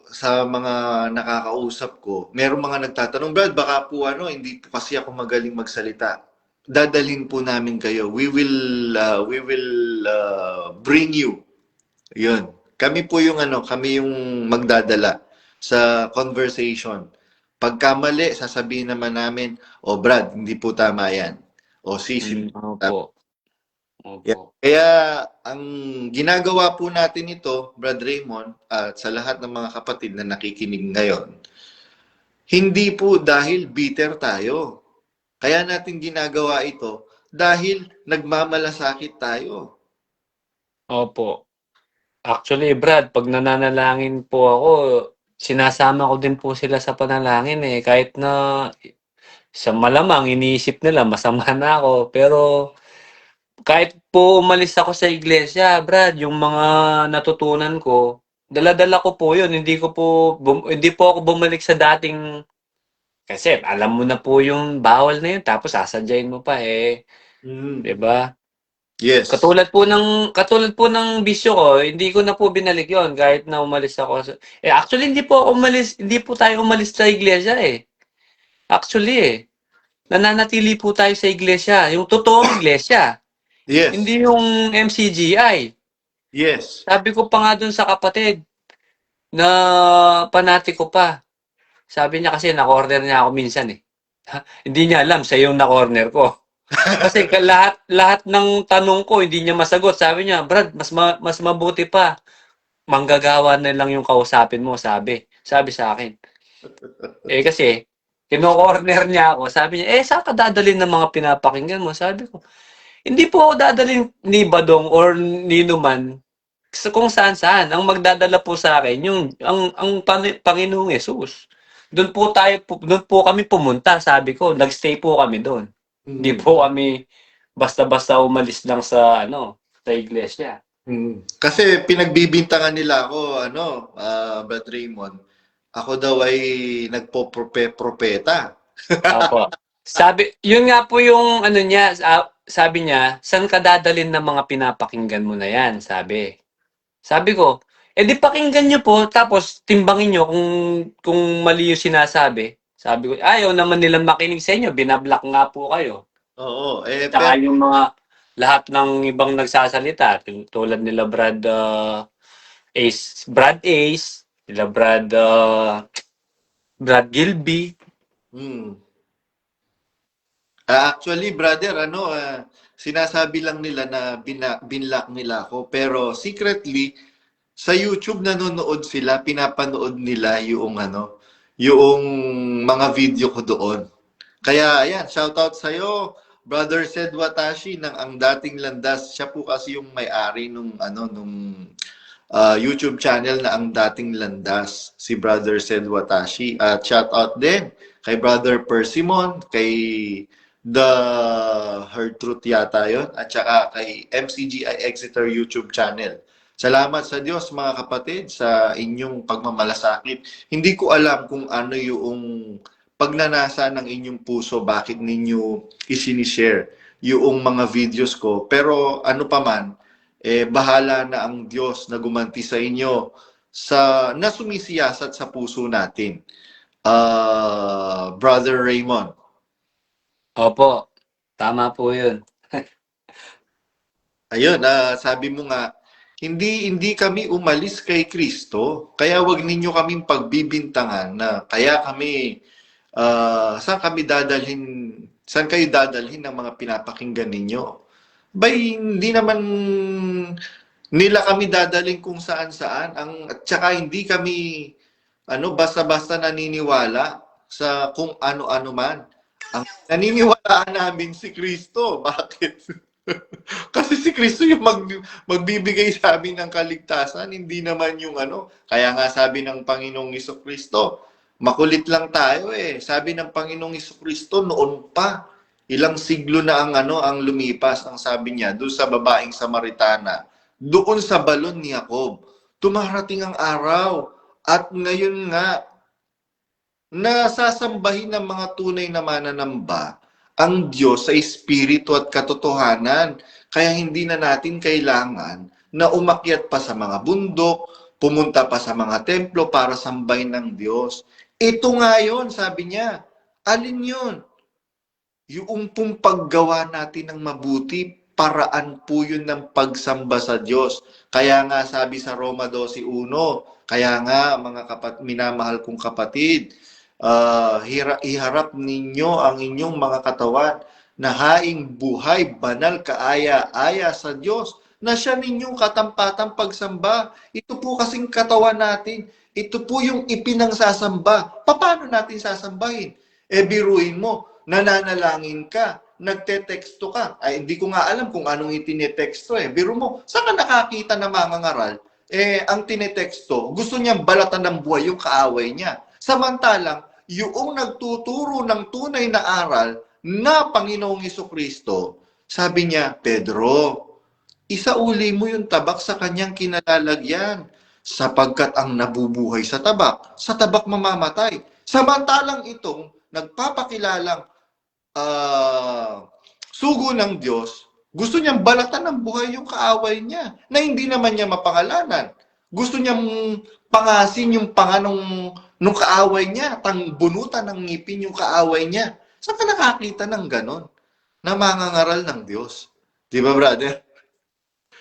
sa mga nakakausap ko, merong mga nagtatanong, Brad, baka po hindi po kasi ako magaling magsalita. Dadalhin po namin kayo. We will bring you. Yun. Kami po yung kami yung magdadala sa conversation. Pagkamali, sasabihin naman namin, Brad, hindi po tama yan. Sis, opo. Yeah. Kaya ang ginagawa po natin ito, Brad Raymond, at sa lahat ng mga kapatid na nakikinig ngayon, hindi po dahil bitter tayo. Kaya natin ginagawa ito dahil nagmamalasakit tayo. Opo. Actually, Brad, pag nananalangin po ako, sinasama ko din po sila sa panalangin eh. Kahit na sa malamang iniisip nila masama na ako. Pero kahit po umalis ako sa iglesia, Brad, yung mga natutunan ko, dala-dala ko po yun. Hindi po ako bumalik sa dating, kasi alam mo na po yung bawal na yun, tapos sasadyain mo pa eh. 'Di ba? Yes. Katulad po ng bisyo ko, hindi ko na po binalik 'yon kahit na umalis ako. Actually hindi po ako umalis, hindi po tayo umalis sa iglesia eh. Actually nananatili po tayo sa iglesia, yung totoong iglesia, Yes. hindi yung MCGI. Yes. Sabi ko pa nga dun sa kapatid na panatiko pa. Sabi niya kasi na-corner niya ako minsan eh. Hindi niya alam siya yung na-corner ko. Kasi lahat ng tanong ko hindi niya masagot. Sabi niya, "Brad, mas mabuti pa. Manggagawa na lang yung kausapin mo," Sabi sa akin. Kasi kino-corner niya ako. Sabi niya, "Saan ka dadalhin ng mga pinapakinggan mo?" Sabi ko, "Hindi po ako dadalhin ni Badong or ni Numan sa kung saan-saan. Ang magdadala po sa akin yung Panginoong Yesus. Doon po kami pumunta, sabi ko. Nagstay po kami doon. Hindi Mm. po kami basta-basta umalis lang sa sa iglesia. Kasi pinagbibintangan nila ako, Brad Raymond, ako daw ay nagpo-propeta. Opo. Yun nga po yung niya, sabi niya, "Saan ka dadalhin ng mga pinapakinggan mo na yan?" Sabi ko, di pakinggan niyo po, tapos timbangin niyo kung mali yung sinasabi. Sabi ko, ayaw naman nilang makinig sa inyo, binablock nga po kayo. Oo, Tsaka pero yung mga lahat ng ibang nagsasalita, tulad nila Brad Ace, nila Brad Gilby. hmm. Actually, brother, sinasabi lang nila na binlock nila ako, pero secretly sa YouTube nanonood sila, pinapanood nila yung mga video ko doon. Kaya ayan, shoutout sa iyo, Brother Sed Watashi ng Ang Dating Landas. Siya po kasi yung may-ari nung YouTube channel na Ang Dating Landas, si Brother Sed Watashi. At shoutout din kay Brother Persimon, kay The Herd Truth yata yun, at saka kay MCGI Exeter YouTube channel. Salamat sa Diyos mga kapatid sa inyong pagmamalasakit. Hindi ko alam kung ano yung pagnanasa ng inyong puso, bakit ninyo isinishare yung mga videos ko. Pero ano pa man, bahala na ang Diyos na gumanti sa inyo na sumisiyasat sa puso natin. Brother Raymond. Opo, tama po yun. Ayun, sabi mo nga, hindi kami umalis kay Kristo, kaya wag ninyo kaming pagbibintangan na kaya kami saan kayo dadalhin ng mga pinapakinggan ninyo? Hindi naman nila kami dadalhin kung saan-saan. At saka hindi kami basta-basta naniniwala sa kung ano-ano man. Ang naniniwalaan namin si Kristo. Bakit? Kasi si Kristo yung magbibigay sa amin ng kaligtasan, hindi naman yung Kaya nga sabi ng Panginoong Kristo, makulit lang tayo eh. Sabi ng Panginoong Kristo noon pa, ilang siglo na ang lumipas, ang sabi niya, doon sa babaeng Samaritana, doon sa balon ni Jacob, tumarating ang araw, at ngayon nga, nasasambahin ng mga tunay na mananamba ang Diyos sa espiritu at katotohanan. Kaya hindi na natin kailangan na umakyat pa sa mga bundok, pumunta pa sa mga templo para sambahin ng Diyos. Ito nga yun, sabi niya. Alin yun? Yung pong paggawa natin ng mabuti, paraan po yun ng pagsamba sa Diyos. Kaya nga sabi sa Roma 12:1, kaya nga mga minamahal kong kapatid, iharap ninyo ang inyong mga katawan na haing buhay, banal, kaaya-aya sa Diyos, na siya ninyong katampatang pagsamba. Ito po kasing katawan natin. Ito po yung ipinangsasamba. Paano natin sasambahin? Biruin mo, nananalangin ka, nagte-texto ka. Ay, hindi ko nga alam kung anong itinetexto eh. Biro mo, saan ka nakakita ng mga ngaral? Ang tinetexto, gusto niyang balatan ng buhay yung kaaway niya. Samantalang, yung nagtuturo ng tunay na aral na Panginoong Kristo, sabi niya, Pedro, isauli mo yung tabak sa kanyang kinalalagyan, sapagkat ang nabubuhay sa tabak mamamatay. Samantalang itong nagpapakilalang sugo ng Diyos, Gusto niyang balatan ng buhay yung kaaway niya na hindi naman niya mapangalanan. Gusto niyang pangasin yung nung kaaway niya, bunutan ng ngipin yung kaaway niya. Saan ka nakakita ng ganon? Na mangangaral ng Diyos. Di ba, brother?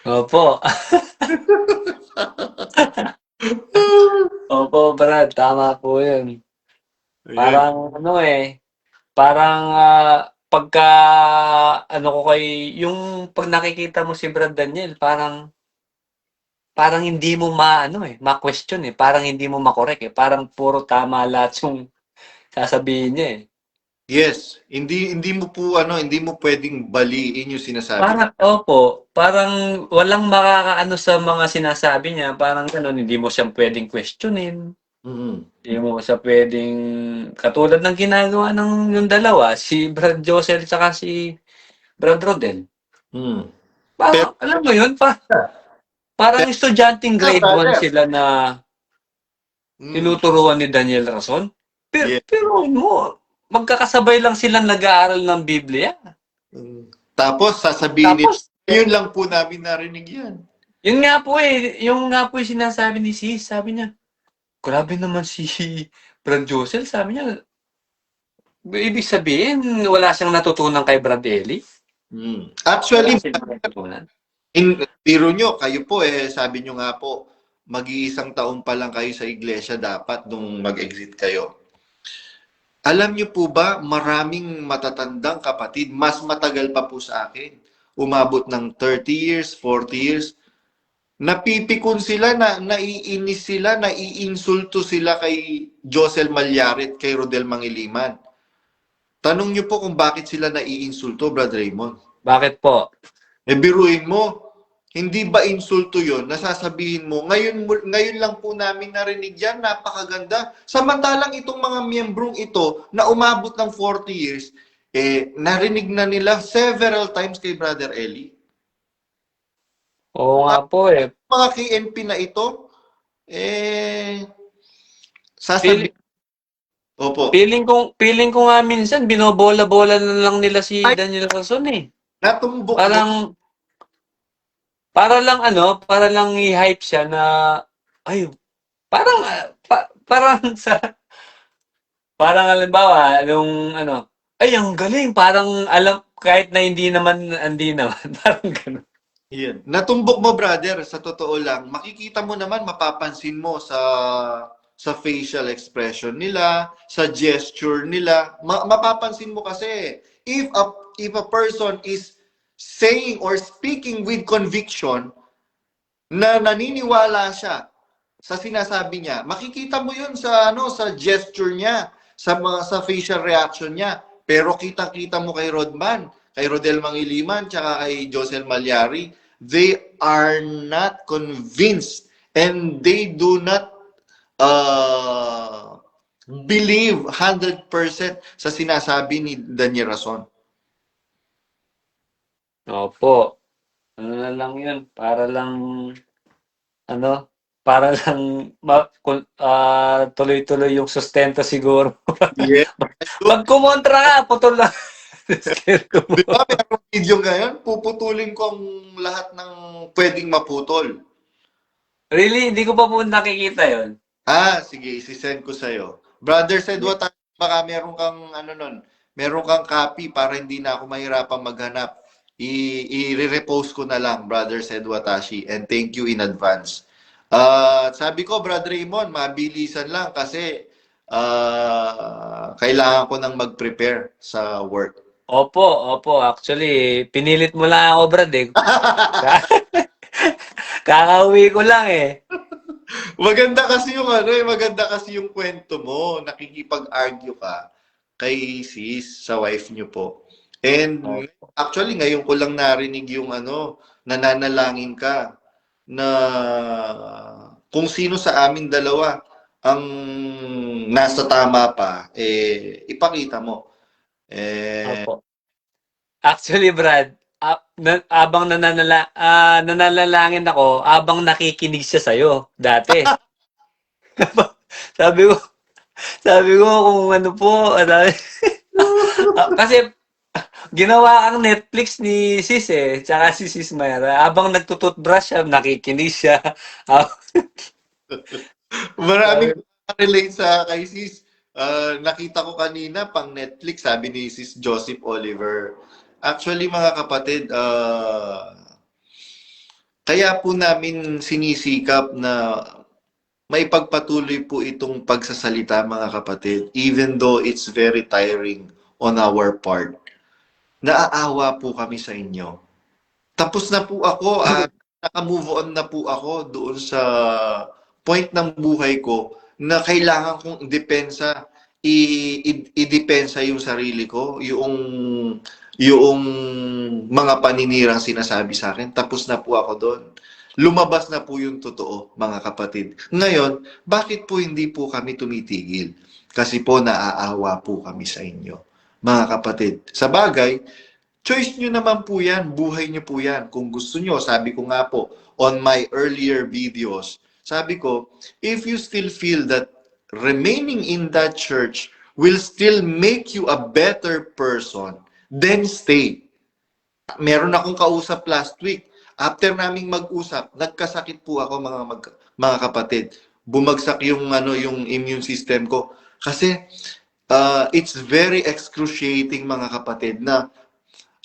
Opo. Opo, Brad. Tama po yun. Ayan. Parang ano eh, parang pagka ano ko kay yung pag nakikita mo si Brad Daniel, parang hindi mo maano eh, ma-question eh, parang hindi mo makorek eh, parang puro tama lahat yung sasabihin niya eh. Yes, hindi mo po hindi mo pwedeng baliin yung sinasabi niya. Parang opo, parang walang makakaano sa mga sinasabi niya, parang gano'n, hindi mo siya pwedeng questionin. Mm. Hindi mo siya pwedeng katulad ng ginagawa ng yung dalawa, si Brad Josel tsaka si Brad Rodel. Mm. Pero, Parang alam mo yun, parang pero estudyanteng grade 1 brother. sila na Mm. tinuturuan ni Daniel Rason. Yeah. Pero mo, magkakasabay lang silang nag-aaral ng Biblia. Mm. Tapos sasabihin nila, Tapos, yun lang po namin narinig yan. yun nga po eh, yung nga po yung sinasabi ni Sis, sabi niya, grabe naman si Brad Josel, sabi niya, ibig sabihin, wala siyang natutunan kay Brad Eli? Mm. Wala Actually, siyang natutunan? biro nyo, kayo po sabi nyo nga po, mag-iisang taon pa lang kayo sa iglesia dapat nung mag-exit kayo. Alam nyo po ba, maraming matatandang kapatid, mas matagal pa po sa akin, umabot ng 30 years, 40 years, napipikon sila, naiinis sila, naiinsulto sila kay Josel Malyarit, kay Rodel Mangiliman. Tanong nyo po kung bakit sila naiinsulto, Brad Raymond. Bakit po? Biruin mo, hindi ba insulto yon? Nasasabihin mo, ngayon lang po namin narinig yan, napakaganda. Samantalang itong mga miyembrong ito na umabot ng 40 years, narinig na nila several times kay Brother Eli. Oo nga po eh. Mga KNP na ito, eh, Feeling, sasabihin, opo, feeling ko nga minsan, binobola-bola na lang nila si ay, Daniel Rason eh. natumbok mo, Parang, para lang i-hype siya na, ay, parang, parang parang halimbawa, nung ay, ang galing, parang alam, kahit na hindi naman, parang gano'n. yan. Natumbok mo, brother, sa totoo lang, makikita mo naman, mapapansin mo sa facial expression nila, sa gesture nila, mapapansin mo kasi if a person is saying or speaking with conviction na naniniwala siya sa sinasabi niya, makikita mo 'yun sa gesture niya, sa facial reaction niya. Pero kitang-kita mo kay Rodman, kay Rodel Mangiliman, tsaka kay Josel Malyari, they are not convinced and they do not uh, believe 100% sa sinasabi ni Daniel Rason. Opo. Ano na lang yun, ano, para lang tuloy-tuloy yung sustento siguro. Yeah. Pag kumontra ka, putol lang. Sustento mo. Di ba, merong video ngayon, puputulin ko ang lahat ng pwedeng maputol. Really, hindi ko pa po nakikita yon. Sige, isi-send ko sa'yo. Brother said what, baka meron kang, meron kang copy para hindi na ako mahirapang maghanap. I-repost ko na lang, Brother said Watashi, and thank you in advance. Sabi ko, Brother Raymond, mabilisan lang kasi kailangan ko nang mag-prepare sa work. Opo. Actually, pinilit mo lang ako, Brad, eh. Kakauwi ko lang, eh. Maganda kasi yung kwento mo. Nakikipag-argue ka kay sis sa wife niyo po. And Opo. actually ngayon ko lang narinig yung nananalangin ka na kung sino sa amin dalawa ang nasa tama pa, ipakita mo. Opo. Actually, Brad, abang nananalangin ako, abang nakikinig siya sa'yo, dati. Sabi ko, sabi ko kung ano po, kasi Ginawa kang Netflix ni Sis eh, tsaka si Sis Myra. Habang nagtututbrush siya, nakikinig siya. Ah, Maraming sabi, relate sa kay sis. Nakita ko kanina pang Netflix, sabi ni sis Joseph Oliver. Actually, mga kapatid, kaya po namin sinisikap na may pagpatuloy po itong pagsasalita, mga kapatid, even though it's very tiring on our part. Naaawa po kami sa inyo. Tapos na po ako at naka-move on na po ako doon sa point ng buhay ko na kailangan kong depensa, i-depensa yung sarili ko, yung mga paninirang sinasabi sa akin. Tapos na po ako doon. Lumabas na po yung totoo, mga kapatid. Ngayon, bakit po hindi po kami tumitigil? Kasi po naaawa po kami sa inyo, mga kapatid. Sa bagay, choice nyo naman po yan, buhay nyo po yan. Kung gusto nyo, sabi ko nga po, on my earlier videos, sabi ko, if you still feel that remaining in that church will still make you a better person, then stay. Meron akong kausap last week. After naming mag-usap, nagkasakit po ako mga kapatid. Bumagsak yung immune system ko. Kasi it's very excruciating, mga kapatid, na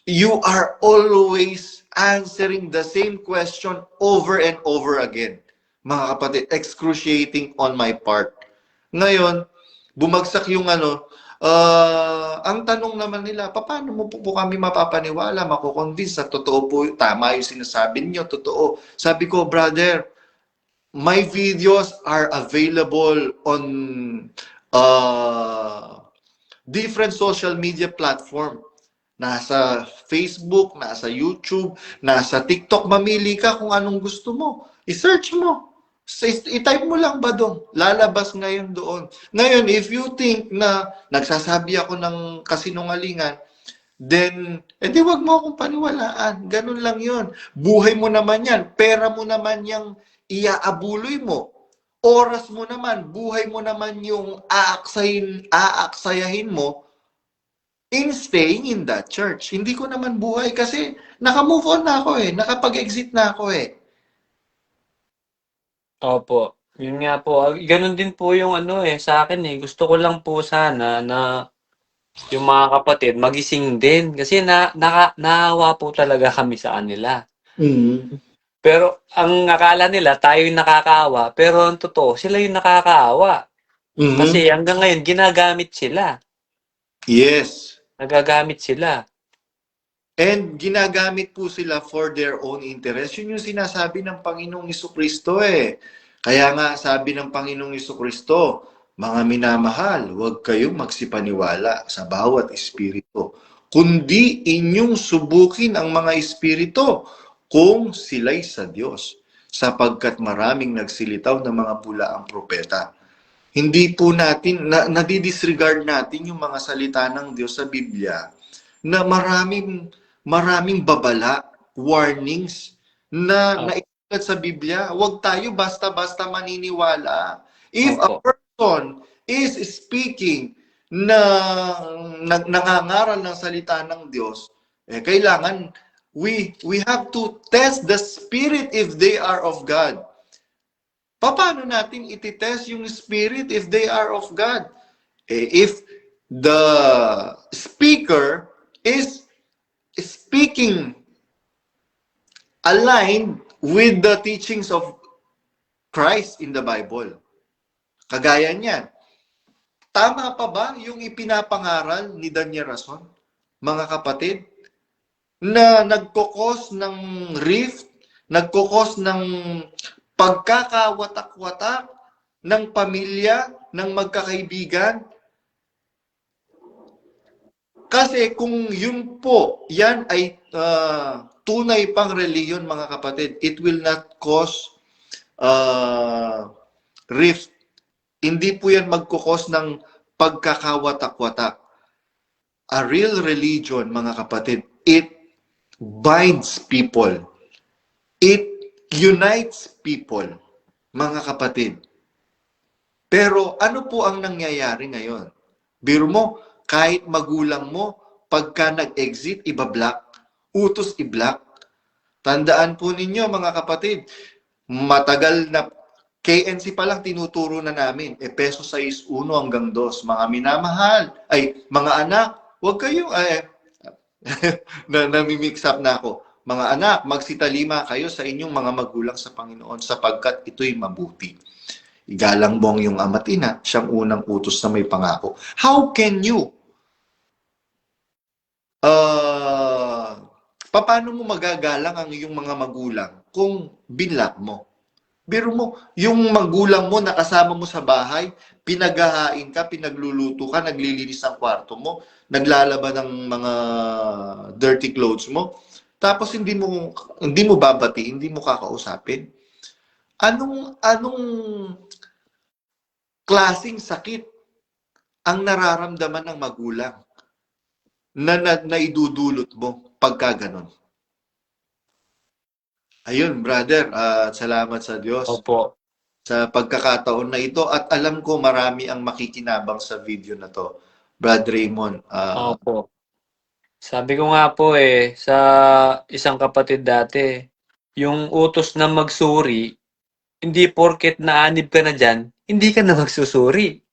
you are always answering the same question over and over again. Mga kapatid, excruciating on my part. Ngayon, bumagsak yung ang tanong naman nila, paano mo po kami mapapaniwala, makukonvince na totoo po, tama yung sinasabi niyo, totoo. Sabi ko, brother, my videos are available on different social media platform. Nasa Facebook, nasa YouTube, nasa TikTok, mamili ka kung anong gusto mo. I-search mo. I-type mo lang ba doon? Lalabas ngayon doon. Ngayon, if you think na nagsasabi ako ng kasinungalingan, then, edi wag mo akong paniwalaan. Ganun lang yon. Buhay mo naman yan. Pera mo naman yung iaabuloy mo. Oras mo naman, buhay mo naman yung aaksayahin mo in staying in that church. Hindi ko naman buhay kasi naka-move on na ako eh. Nakapag-exit na ako eh. opo. Yun nga po. Ganun din po yung ano eh, sa akin eh. Gusto ko lang po sana na yung mga kapatid magising din. Kasi naawa po talaga kami sa kanila. Mm. Pero ang akala nila, tayo yung nakakaawa. Pero ang totoo, sila yung nakakaawa. Mm. Kasi hanggang ngayon, ginagamit sila. Yes. Nagagamit sila. And ginagamit po sila for their own interest. Yun yung sinasabi ng Panginoong Jesucristo eh. Kaya nga sabi ng Panginoong Jesucristo, mga minamahal, huwag kayong magsipaniwala sa bawat espiritu, kundi inyong subukin ang mga espiritu kung sila'y sa Diyos, sapagkat maraming nagsilitaw ng mga bulaang propeta. Hindi po natin, nadidisregard natin yung mga salita ng Diyos sa Biblia na maraming babala, warnings na Oh, naisulat sa Biblia. Huwag tayo basta-basta maniniwala. If a opo. person is speaking na nangangaral ng salita ng Diyos, kailangan we have to test the spirit if they are of God. Paano natin ititest yung spirit if they are of God? If the speaker is speaking aligned with the teachings of Christ in the Bible. Kagaya niyan. Tama pa ba yung ipinapangaral ni Daniel Rason, mga kapatid, na nagkokos ng rift, nagkokos ng pagkakawatak-watak ng pamilya, ng magkakaibigan? Kasi kung yun po, yan ay tunay pang reliyon, mga kapatid, it will not cause rift. Hindi po yan magkukos ng pagkakawatak-watak. A real religion, mga kapatid, it binds people. It unites people, mga kapatid. Pero ano po ang nangyayari ngayon? Biro mo, kahit magulang mo, pagka nag-exit, iba-block. Utos i-block. Tandaan po ninyo mga kapatid, matagal na KNC pa lang tinuturo na namin. Efeso 6:1 hanggang 2. Mga minamahal, ay mga anak, huwag kayong, namimix up na ako. Mga anak, magsitalima kayo sa inyong mga magulang sa Panginoon sapagkat ito'y mabuti. Igalang mo ang iyong ama't ina, siyang unang utos na may pangako. How can you paano mo magagalang ang iyong mga magulang kung binlock mo? Biro mo, yung magulang mo nakasama mo sa bahay, pinaghahain ka, pinagluluto ka, naglilinis ng kwarto mo, naglalaba ng mga dirty clothes mo, tapos hindi mo babati, hindi mo kakausapin. Anong klaseng sakit ang nararamdaman ng magulang na idudulot mo pagka ganon? Ayun, brother, salamat sa Diyos Opo. sa pagkakataon na ito at alam ko marami ang makikinabang sa video na to. Brad Raymond, Opo. Sabi ko nga po sa isang kapatid dati, yung utos na magsuri, hindi porket naanib ka na dyan, hindi ka na magsusuri.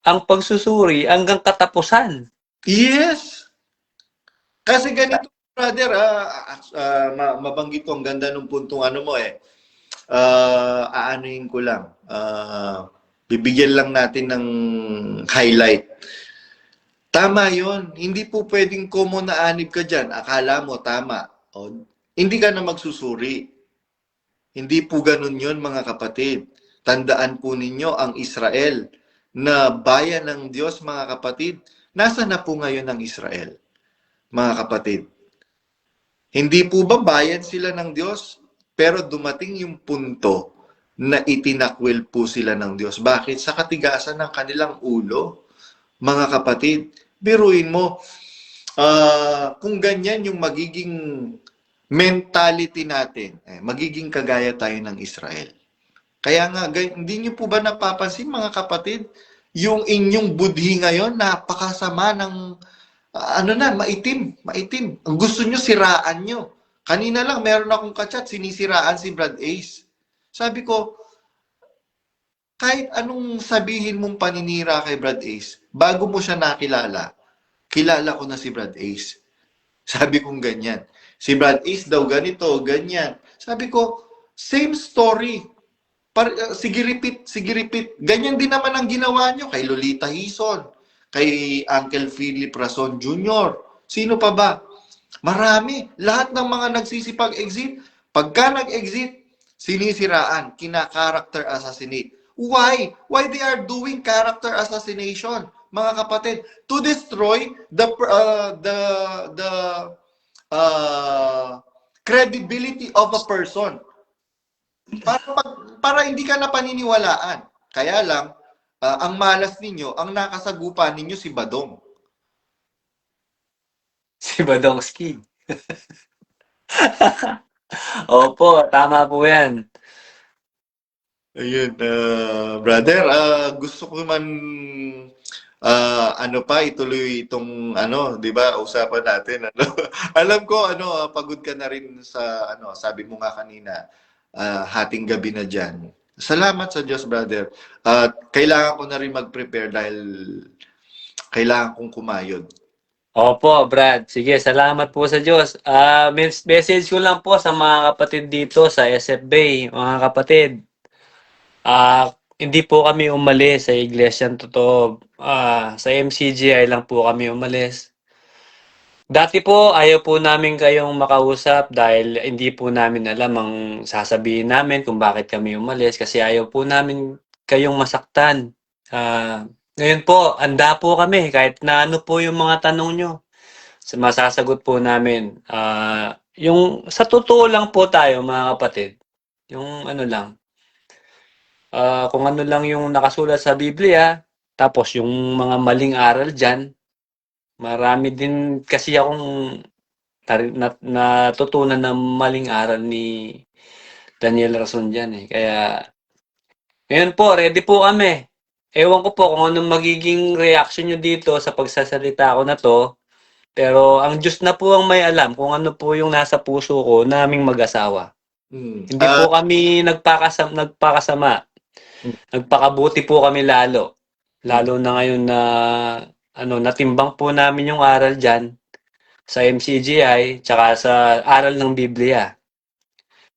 Ang pagsusuri hanggang katapusan. yes! Kasi ganito, brother, mabanggit ko ang ganda ng puntong ano mo aanuhin ko lang. Bibigyan lang natin ng highlight. Tama yon. Hindi po pwedeng common na anib ka dyan. Akala mo, tama. O, hindi ka na magsusuri. Hindi po ganun yon mga kapatid. Tandaan po ninyo ang Israel na bayan ng Diyos, mga kapatid. Nasa na po ngayon ang Israel, mga kapatid? Hindi po ba bayan sila ng Diyos? Pero dumating yung punto na itinakwil po sila ng Diyos. Bakit? Sa katigasan ng kanilang ulo, mga kapatid. Biruin mo, kung ganyan yung magiging mentality natin, magiging kagaya tayo ng Israel. Kaya nga, hindi niyo po ba napapansin mga kapatid, yung inyong budhi ngayon, napakasama ng, maitim. Ang gusto nyo, siraan nyo. Kanina lang, meron akong kachat, sinisiraan si Brad Ace. Sabi ko, kahit anong sabihin mong paninira kay Brad Ace, bago mo siya nakilala, kilala ko na si Brad Ace. Sabi kong ganyan. Si Brad Ace daw ganito, ganyan. Sabi ko, same story. Sige repeat. Ganyan din naman ang ginawa nyo kay Lolita Hison, kay Uncle Philip Rason Jr. Sino pa ba? Marami. Lahat ng mga nagsisipag-exit, pagka nag-exit, sinisiraan, kina-character assassinate. Why? Why they are doing character assassination, mga kapatid? To destroy the credibility of a person. Para hindi ka na paniniwalaan. Kaya lang, ang malas ninyo, ang nakasagupa ninyo si Badong. Si Badongski. Opo, tama po yan. Ayun, brother, gusto ko man ituloy itong 'di ba, usapan natin Alam ko pagod ka na rin sa sabi mo nga kanina, hating gabi na diyan. Salamat sa Diyos, brother. At kailangan ko na rin mag-prepare dahil kailangan kong kumayod. Opo, Brad. Sige, salamat po sa Diyos. Message ko lang po sa mga kapatid dito sa SF Bay, mga kapatid. Hindi po kami umalis sa iglesyang totoo. Sa MCGI lang po kami umalis. Dati po, ayaw po namin kayong makausap dahil hindi po namin alam ang sasabihin namin kung bakit kami umalis kasi ayaw po namin kayong masaktan. Ngayon po, handa po kami kahit na ano po yung mga tanong nyo. Masasagot po namin. Yung sa totoo lang po tayo mga kapatid. Yung ano lang. Kung ano lang yung nakasulat sa Biblia, tapos yung mga maling aral dyan, marami din kasi akong natutunan ng maling aral ni Daniel Rason dyan Kaya, ngayon po, ready po kami. Ewan ko po kung anong magiging reaction nyo dito sa pagsasalita ko na to. Pero ang Diyos na po ang may alam kung ano po yung nasa puso ko naming mag-asawa. Hmm. Hindi po kami nagpakasama. Nagpakabuti po kami lalo. Mm. Lalo na ngayon na natimbang po namin yung aral diyan sa MCGI tsaka sa aral ng Biblia.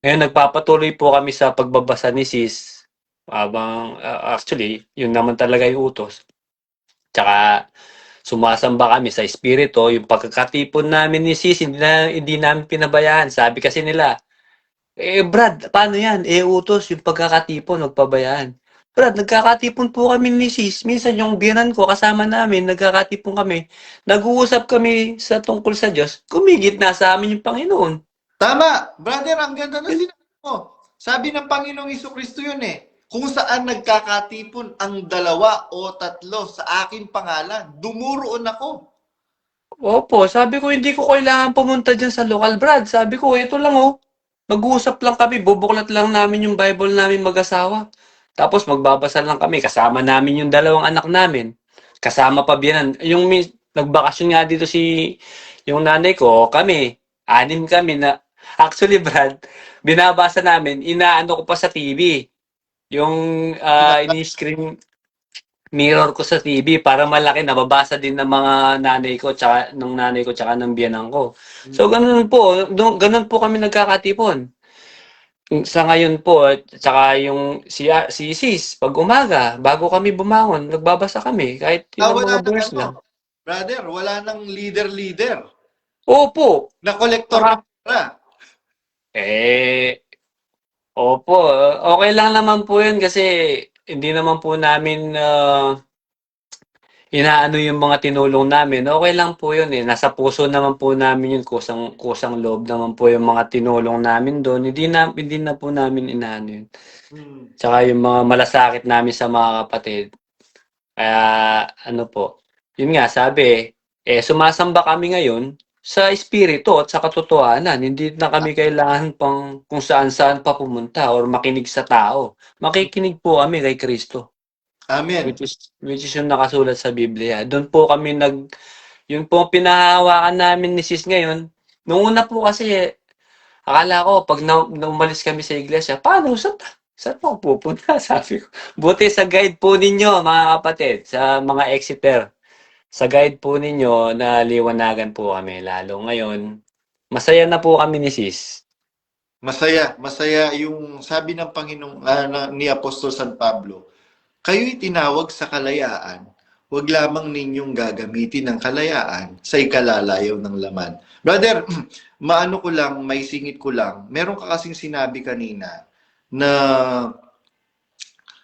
Ngayon nagpapatuloy po kami sa pagbabasa ni Sis. Actually, yun naman talaga yung utos. Tsaka sumasamba kami sa espiritu, yung pagkakatipon namin ni Sis, hindi namin pinabayaan. Sabi kasi nila, Brad, paano yan? Utos yung pagkakatipon, magpabayaan. Brad, nagkakatipon po kami ni Sis. Minsan yung biyanan ko, kasama namin, nagkakatipon kami. Nag-uusap kami sa tungkol sa Diyos. Kumigit na sa amin yung Panginoon. Tama, brother, ang ganda na Yun- sinabi mo. Sabi ng Panginoong Kristo yun eh. Kung saan nagkakatipon ang dalawa o tatlo sa aking pangalan, dumuroon ako. Opo, sabi ko hindi ko kailangan pumunta dyan sa local, Brad. Sabi ko, ito lang oh. Mag-uusap lang kami, bubuklat lang namin yung Bible namin mag-asawa. Tapos magbabasa lang kami, kasama namin yung dalawang anak namin. Kasama pa biyanan. Nagbakasyon nga dito yung nanay ko, kami, anim kami na, actually Brad, binabasa namin, inaano ko pa sa TV. Yung ini-screen mirror ko sa TV para malaki, nababasa din ng mga nanay ko tsaka ng biyenan ko. So ganun po kami nagkakatipon. Sa ngayon po at saka yung si Sis pag umaga bago kami bumangon nagbabasa kami kahit ilang Wala mga nang verse lang. brother, wala nang leader. Opo. Na kolektor Para ng pera. eh opo, okay lang naman po 'yun kasi hindi naman po namin inaano yung mga tinulong namin. Okay lang po 'yun eh. Nasa puso naman po namin 'yun, kusang loob naman po yung mga tinulong namin doon. Hindi na po namin inaano 'yun. Hmm. Tsaka yung mga malasakit namin sa mga kapatid. Kaya ano po, yun nga sabi, sumasamba kami ngayon sa espiritu at sa katotohanan. Hindi na kami kailangan pang kung saan-saan pa pumunta or makinig sa tao. Makikinig po kami kay Kristo, Amen. which is yung nakasulat sa Biblia. Doon po kami yun po ang pinahahawakan namin ni Sis ngayon. Nung una po kasi, akala ko pag umalis kami sa iglesia, paano? Saan po ako pupunta? Sabi ko. Buti sa guide po ninyo, mga kapatid, sa mga Exeter. Sa guide po ninyo, naliwanagan po kami. Lalo ngayon, masaya na po kami ni Sis. Masaya yung sabi ng Panginoong ni Apostol San Pablo. Kayo'y tinawag sa kalayaan, huwag lamang ninyong gagamitin ang kalayaan sa ikalalayaw ng laman. Brother, maano ko lang, may singit ko lang. Meron ka kasing sinabi kanina na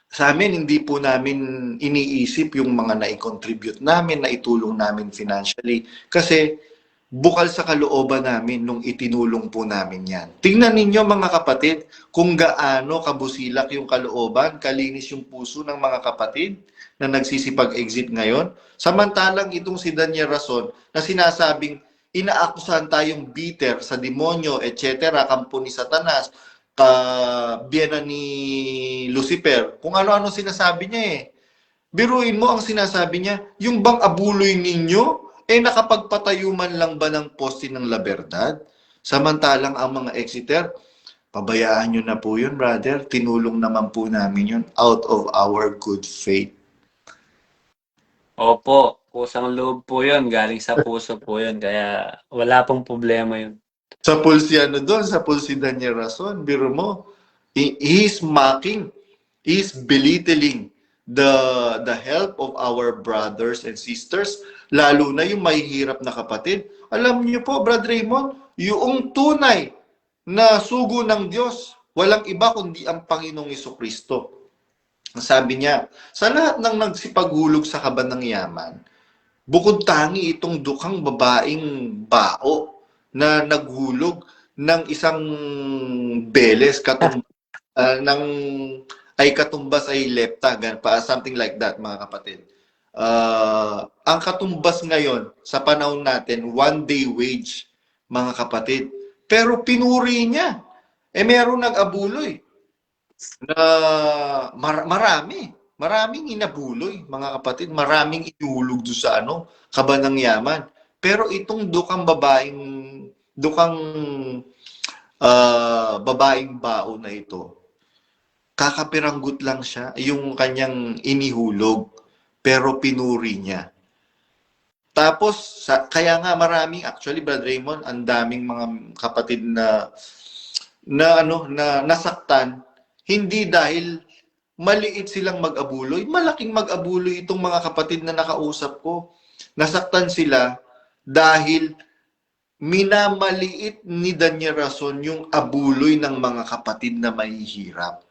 sa amin, hindi po namin iniisip yung mga na-contribute namin, na itulong namin financially. Kasi bukal sa kalooban namin nung itinulong po namin yan. Tingnan ninyo mga kapatid, kung gaano kabusilak yung kalooban, kalinis yung puso ng mga kapatid na nagsisipag-exit ngayon. Samantalang itong si Daniel Rason na sinasabing inaakusahan tayong bitter sa demonyo, etc., kampo ni Satanas, biyena ni Lucifer, kung ano-ano sinasabi niya eh. Biruin mo ang sinasabi niya, yung bang abuloy ninyo, nakapagpatayo man lang ba ng poste ng La Verdad? Samantalang ang mga Exeter, pabayaan nyo na po yun, brother. Tinulong naman po namin yun out of our good faith. Opo, kusang loob po yun. Galing sa puso po yun. Kaya wala pong problema yun. Sa pulsi doon, sa pulsi Daniel Rason, biro mo, he's mocking, he's belittling the help of our brothers and sisters, lalo na yung mahihirap na kapatid. Alam niyo po, Brad Raymond, yung tunay na sugo ng Diyos, walang iba kundi ang Panginoong Kristo. Sabi niya, sa lahat ng nagsipaghulog sa kaban ng yaman, bukod tangi itong dukhang babaeng bao na naghulog ng isang beles katumbas ay lepta, something like that, mga kapatid. Ang katumbas ngayon sa panahon natin, one day wage, mga kapatid. Pero pinuri niya. Meron nag-abuloy na maraming inabuloy, mga kapatid. Maraming inulog doon sa kaban ng yaman. Pero itong dukang babaeng bao na ito, kakapiranggut lang siya, yung kanyang inihulog, pero pinuri niya. Tapos, kaya nga maraming, actually, Brad Raymond, ang daming mga kapatid na nasaktan, hindi dahil maliit silang mag-abuloy, malaking mag-abuloy itong mga kapatid na nakausap ko. Nasaktan sila dahil minamaliit ni Daniel Rason yung abuloy ng mga kapatid na mahihirap.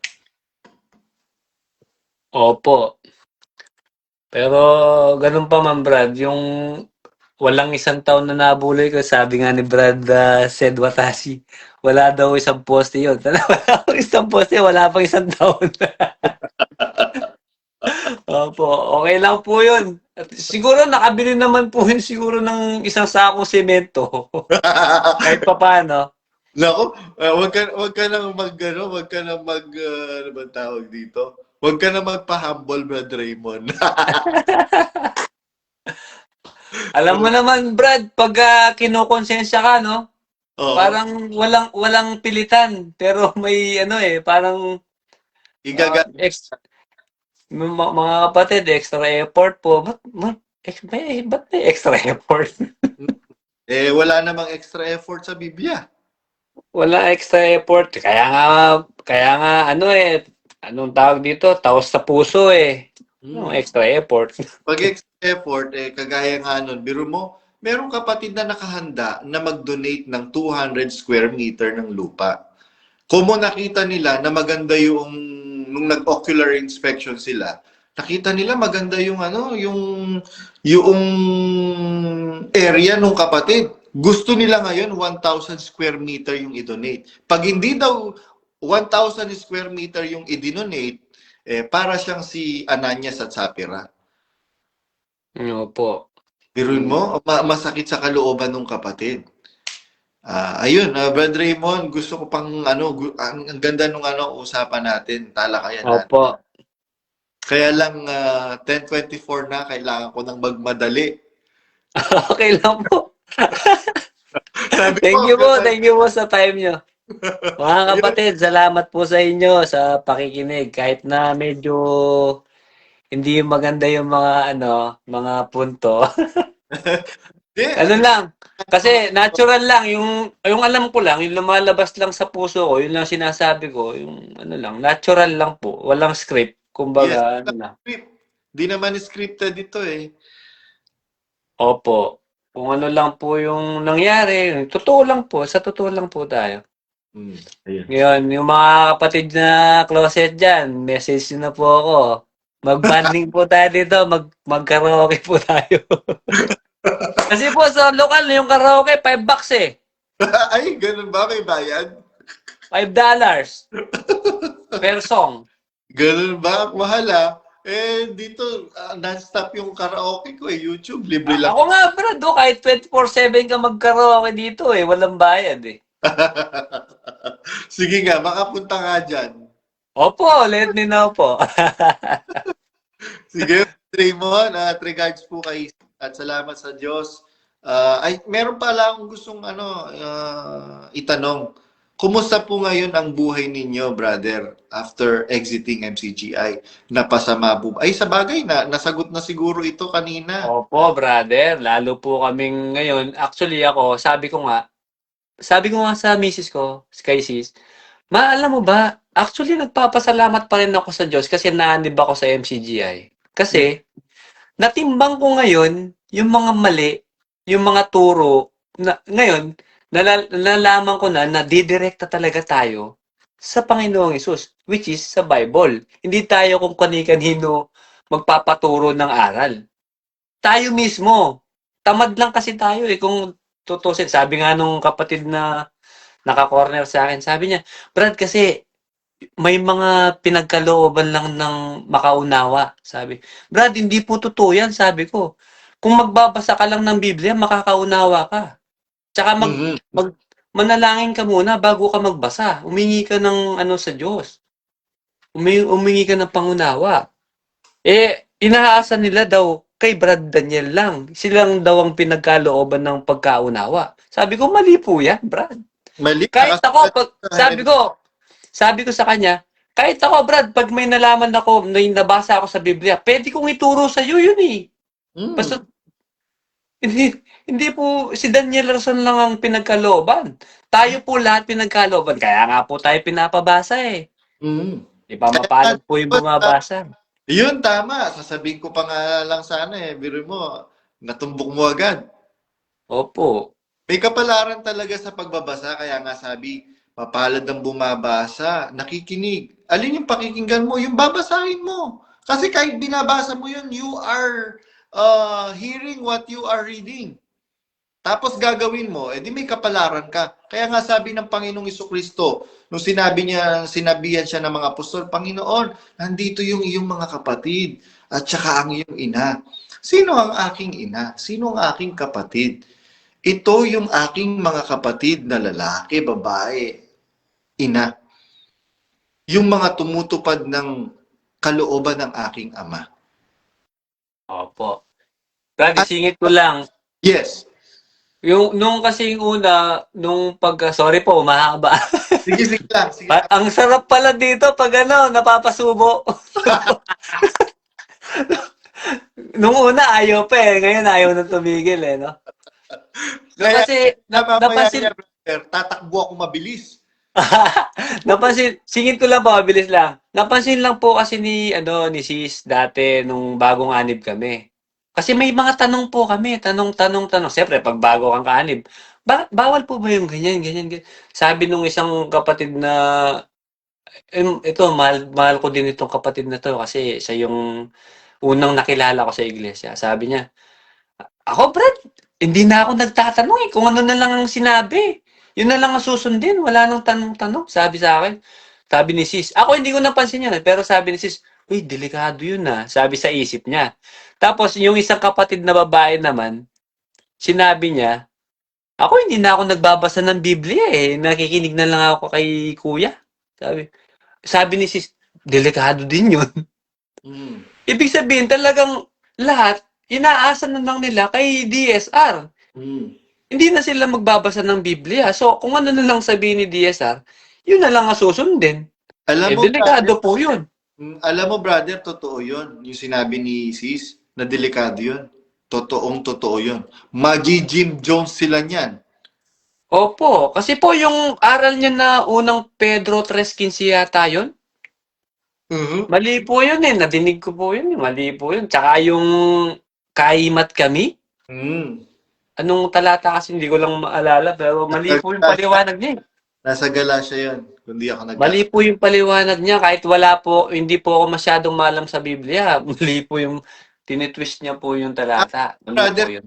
Opo. Pero ganun pa man, Brad, yung walang isang taon na nabuloy ko, sabi nga ni Brad Sed Watasi, wala daw isang poste yun. Wala pang isang poste, wala pang isang taon. Opo, okay lang po yun. At siguro nakabili naman po yun siguro ng isang sakong semento. Kahit pa paano. Nako, wag ka nang wag ka nang ano ba tawag dito? Wag ka na magpa-humble, Brad Raymond. Alam mo naman, Brad, pag kinokonsensya ka, no? Oo, Parang walang pilitan, pero may ano parang igaga mga kapatid, extra effort po. Ba't may extra effort? wala namang extra effort sa Biblia. Wala extra effort. Kaya nga ano anong tawag dito? Taos sa puso Anong Hmm. extra effort? Pag extra effort, kagaya nga nun, biro mo, merong kapatid na nakahanda na mag-donate ng 200 square meter ng lupa. Kung mo nakita nila na maganda yung, nung nag-ocular inspection sila, nakita nila maganda yung yung area nung kapatid. Gusto nila ngayon 1,000 square meter yung i-donate. Pag hindi daw 1,000 square meter yung i-donate, para siyang si Ananias at Sapphira. Opo. Biruin mo, masakit sa kalooban ng kapatid. Ayun, Brad Raymond, gusto ko pang ang ganda nung usapan natin, talakayan natin. Opo. Kaya lang 10:24 na, kailangan ko nang magmadali. Okay lang po. Sabi ko, Thank you po. Thank you po sa time nyo. Mga ayun, kapatid, salamat po sa inyo sa pakikinig. Kahit na medyo hindi maganda yung mga punto. di, Ano lang, kasi natural lang, yung alam ko lang, yung lumalabas lang sa puso ko, yun lang sinasabi ko, yung ano lang, natural lang po, walang script, yes, kumbaga, ano na. script. Di naman scripted dito eh. Opo, kung ano lang po yung nangyari, totoo lang po, sa totoo lang po tayo. Ayun. Ngayon, yung mga kapatid na closet dyan, message nyo na po ako. Mag-banding po tayo dito, mag-karaoke po tayo. Kasi po sa lokal, yung karaoke, $5 Ay, ganun ba? May bayad? $5 per song. Ganun ba? Mahal ah. Dito, non-stop yung karaoke ko eh. YouTube, libre lang. Ako nga, brad, kahit 24/7 ka mag-karaoke dito walang bayad Sige nga, makapunta nga dyan. Opo, let me know po. Sige, Raymond, at regards po kay at salamat sa Diyos. Meron pala akong gustong itanong. Kumusta po ngayon ang buhay ninyo, brother, after exiting MCGI? Napasama po? Ay, sa bagay na, nasagot na siguro ito kanina. Opo, brother, lalo po kaming ngayon. Actually ako, sabi ko nga sa misis ko, kay sis, alam mo ba, actually nagpapasalamat pa rin ako sa Diyos kasi naanib ako sa MCGI. Kasi, natimbang ko ngayon yung mga mali, yung mga turo, ngayon, nalalaman ko na didirekta talaga tayo sa Panginoong Hesus, which is sa Bible. Hindi tayo kung kani-kanino magpapaturo ng aral. Tayo mismo. Tamad lang kasi tayo kung tutusin. Sabi nga nung kapatid na naka-corner sa akin, sabi niya, Brad, kasi may mga pinagkalooban lang ng makaunawa. Sabi, Brad, hindi po totoo yan, sabi ko. Kung magbabasa ka lang ng Biblia, makakaunawa ka. Tsaka Mhm. manalangin ka muna bago ka magbasa. Umingi ka ng sa Diyos. Umingi ka ng pangunawa. Inaasa nila daw kay Brad Daniel lang. Silang daw ang pinagkalooban ng pagkaunawa. Sabi ko, mali po yan, Brad. Mali. Kahit ako, Nakasabi sabi ko sa kanya, kahit ako, Brad, pag may nalaman ako, may nabasa ako sa Biblia, pwede kong ituro sa iyo yun eh. Basta, hindi po, si Daniel Rason lang ang pinagkalooban. Tayo po lahat pinagkalooban. Kaya nga po tayo pinapabasa eh. Di ba mapalad po yung bumabasa? Yun, tama. Sasabihin ko pa nga lang sana biro mo, natumbok mo agad. Opo. May kapalaran talaga sa pagbabasa, kaya nga sabi, mapalad ang bumabasa, nakikinig. Alin yung pakikinggan mo? Yung babasahin mo. Kasi kahit binabasa mo yun, you are hearing what you are reading. Tapos gagawin mo, edi may kapalaran ka. Kaya nga sabi ng Panginoong Jesucristo, nung sinabihan siya ng mga apostol, Panginoon, nandito yung iyong mga kapatid at saka ang iyong ina. Sino ang aking ina? Sino ang aking kapatid? Ito yung aking mga kapatid na lalaki, babae, ina. Yung mga tumutupad ng kalooban ng aking ama. Opo. Brad, isingit ko lang. Yes. Nung kasing una, sorry po, mahaba. Sige lang. Sige. Ang sarap pala dito pag napapasubo. Nung una, ayaw pa eh. Ngayon, ayaw na tumigil eh, no? Kaya, Kasi, napansin, tatakbo ako mabilis. singit ko lang po, mabilis lang. Napansin lang po kasi ni Sis dati nung bagong anib kami. Kasi may mga tanong po kami, tanong. Siyempre, pag bago kang kaanib, bawal po ba yung ganyan? Sabi nung isang kapatid na, ito, mahal ko din itong kapatid na to kasi siya yung unang nakilala ko sa iglesia. Sabi niya, ako, Brad, hindi na ako nagtatanong eh. Kung ano na lang ang sinabi. Yun na lang ang susundin. Wala nang tanong-tanong. Sabi sa akin. Sabi ni Sis. Ako hindi ko napansin yan. Pero sabi ni Sis, uy, delikado yun ah. Sabi sa isip niya. Tapos yung isang kapatid na babae naman, sinabi niya, ako hindi na ako nagbabasa ng Biblia eh. Nakikinig na lang ako kay kuya. Sabi ni Sis, delikado din yun. Ibig sabihin talagang lahat, inaasa na lang nila kay DSR. Hindi na sila magbabasa ng Biblia. So, kung ano na lang sabihin ni DSR, yun na lang ang susundin. Alam mo, delikado po yun. Alam mo, brother, totoo yun. Yung sinabi ni Sis, na delikado yun. Totoo yun. Magi-Jim Jones sila niyan. Opo. Kasi po yung aral niya na unang Pedro 3:15 yata yun. Mali po yun eh. Nadinig ko po yun. Mali po yun. Tsaka yung kaimat kami. Anong talata kasi hindi ko lang maalala pero mali po yung paliwanag niya. Nasa Galatia yun. Kundi ako Mali po yung paliwanag niya kahit hindi po ako masyadong maalam sa Biblia. Mali po yung tinitwist niya po yung talata. Mali po yun.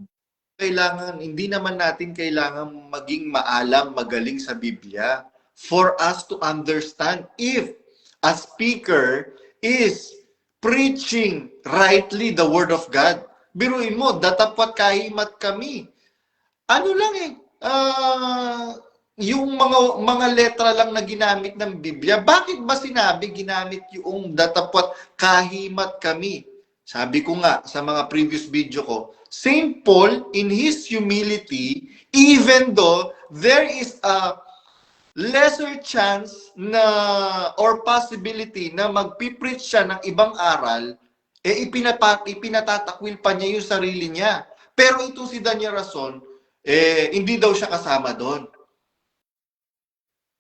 Hindi naman natin kailangan maging maalam, magaling sa Biblia for us to understand if a speaker is preaching rightly the Word of God. Biruin mo, datapwat kahimat kami. Ano lang yung mga letra lang na ginamit ng Biblia, bakit ba sinabi ginamit yung datapwat kahimat kami? Sabi ko nga sa mga previous video ko, St. Paul, in his humility, even though there is a lesser chance na or possibility na magpipreach siya ng ibang aral, ipinatatakwil pa niya yung sarili niya. Pero itong si Daniel Rason, hindi daw siya kasama doon.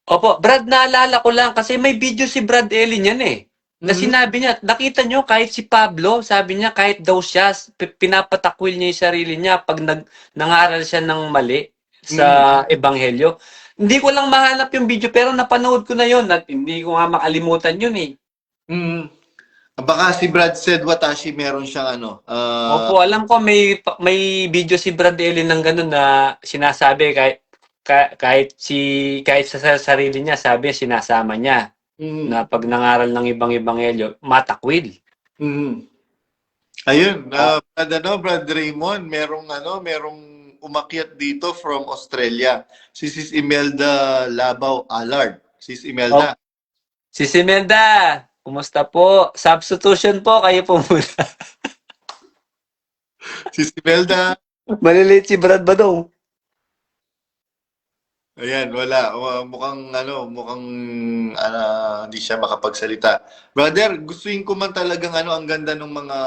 Opo, Brad, naalala ko lang kasi may video si Brad Elin yan eh. Na sinabi niya, nakita nyo kahit si Pablo, sabi niya kahit daw siya, pinapatakwil niya yung sarili niya pag nangaral siya ng mali sa Ebanghelyo. Hindi ko lang mahanap yung video pero napanood ko na yun at hindi ko nga makalimutan yun eh. Baka si Brad said Watashi meron siyang Opo, alam ko may video si Brad Elin ng ganun na sinasabi kahit sa sarili niya, sabi sinasama niya. Na pag nangaral ng ibang ebanghelyo, matakwil. Ayun, Brad Raymond, merong umakyat dito from Australia. Si Sis Imelda Labaw Allard. Sis Imelda. Sis Imelda, kumusta po? Substitution po, kayo po muna. Si Simelda. Maliliit si Brad Badong. Ayan, wala. Mukhang hindi siya makapagsalita. Brother, gustuin ko man talagang ang ganda ng mga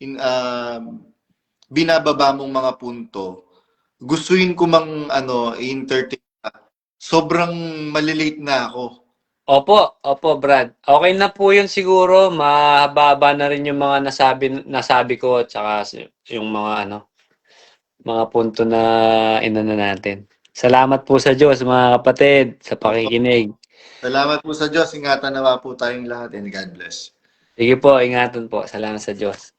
in, ah, binababa mong mga punto. Gustuin ko mang i-entertain ka. Sobrang malilate na ako. Opo, Brad. Okay na po yun siguro. Mahaba na rin yung mga nasabi ko at saka yung mga punto na inano natin. Salamat po sa Diyos, mga kapatid, sa Opo. pakikinig. Salamat po sa Diyos. Ingatan nawa po tayong lahat and God bless. Sige po, ingatan po. Salamat sa Diyos.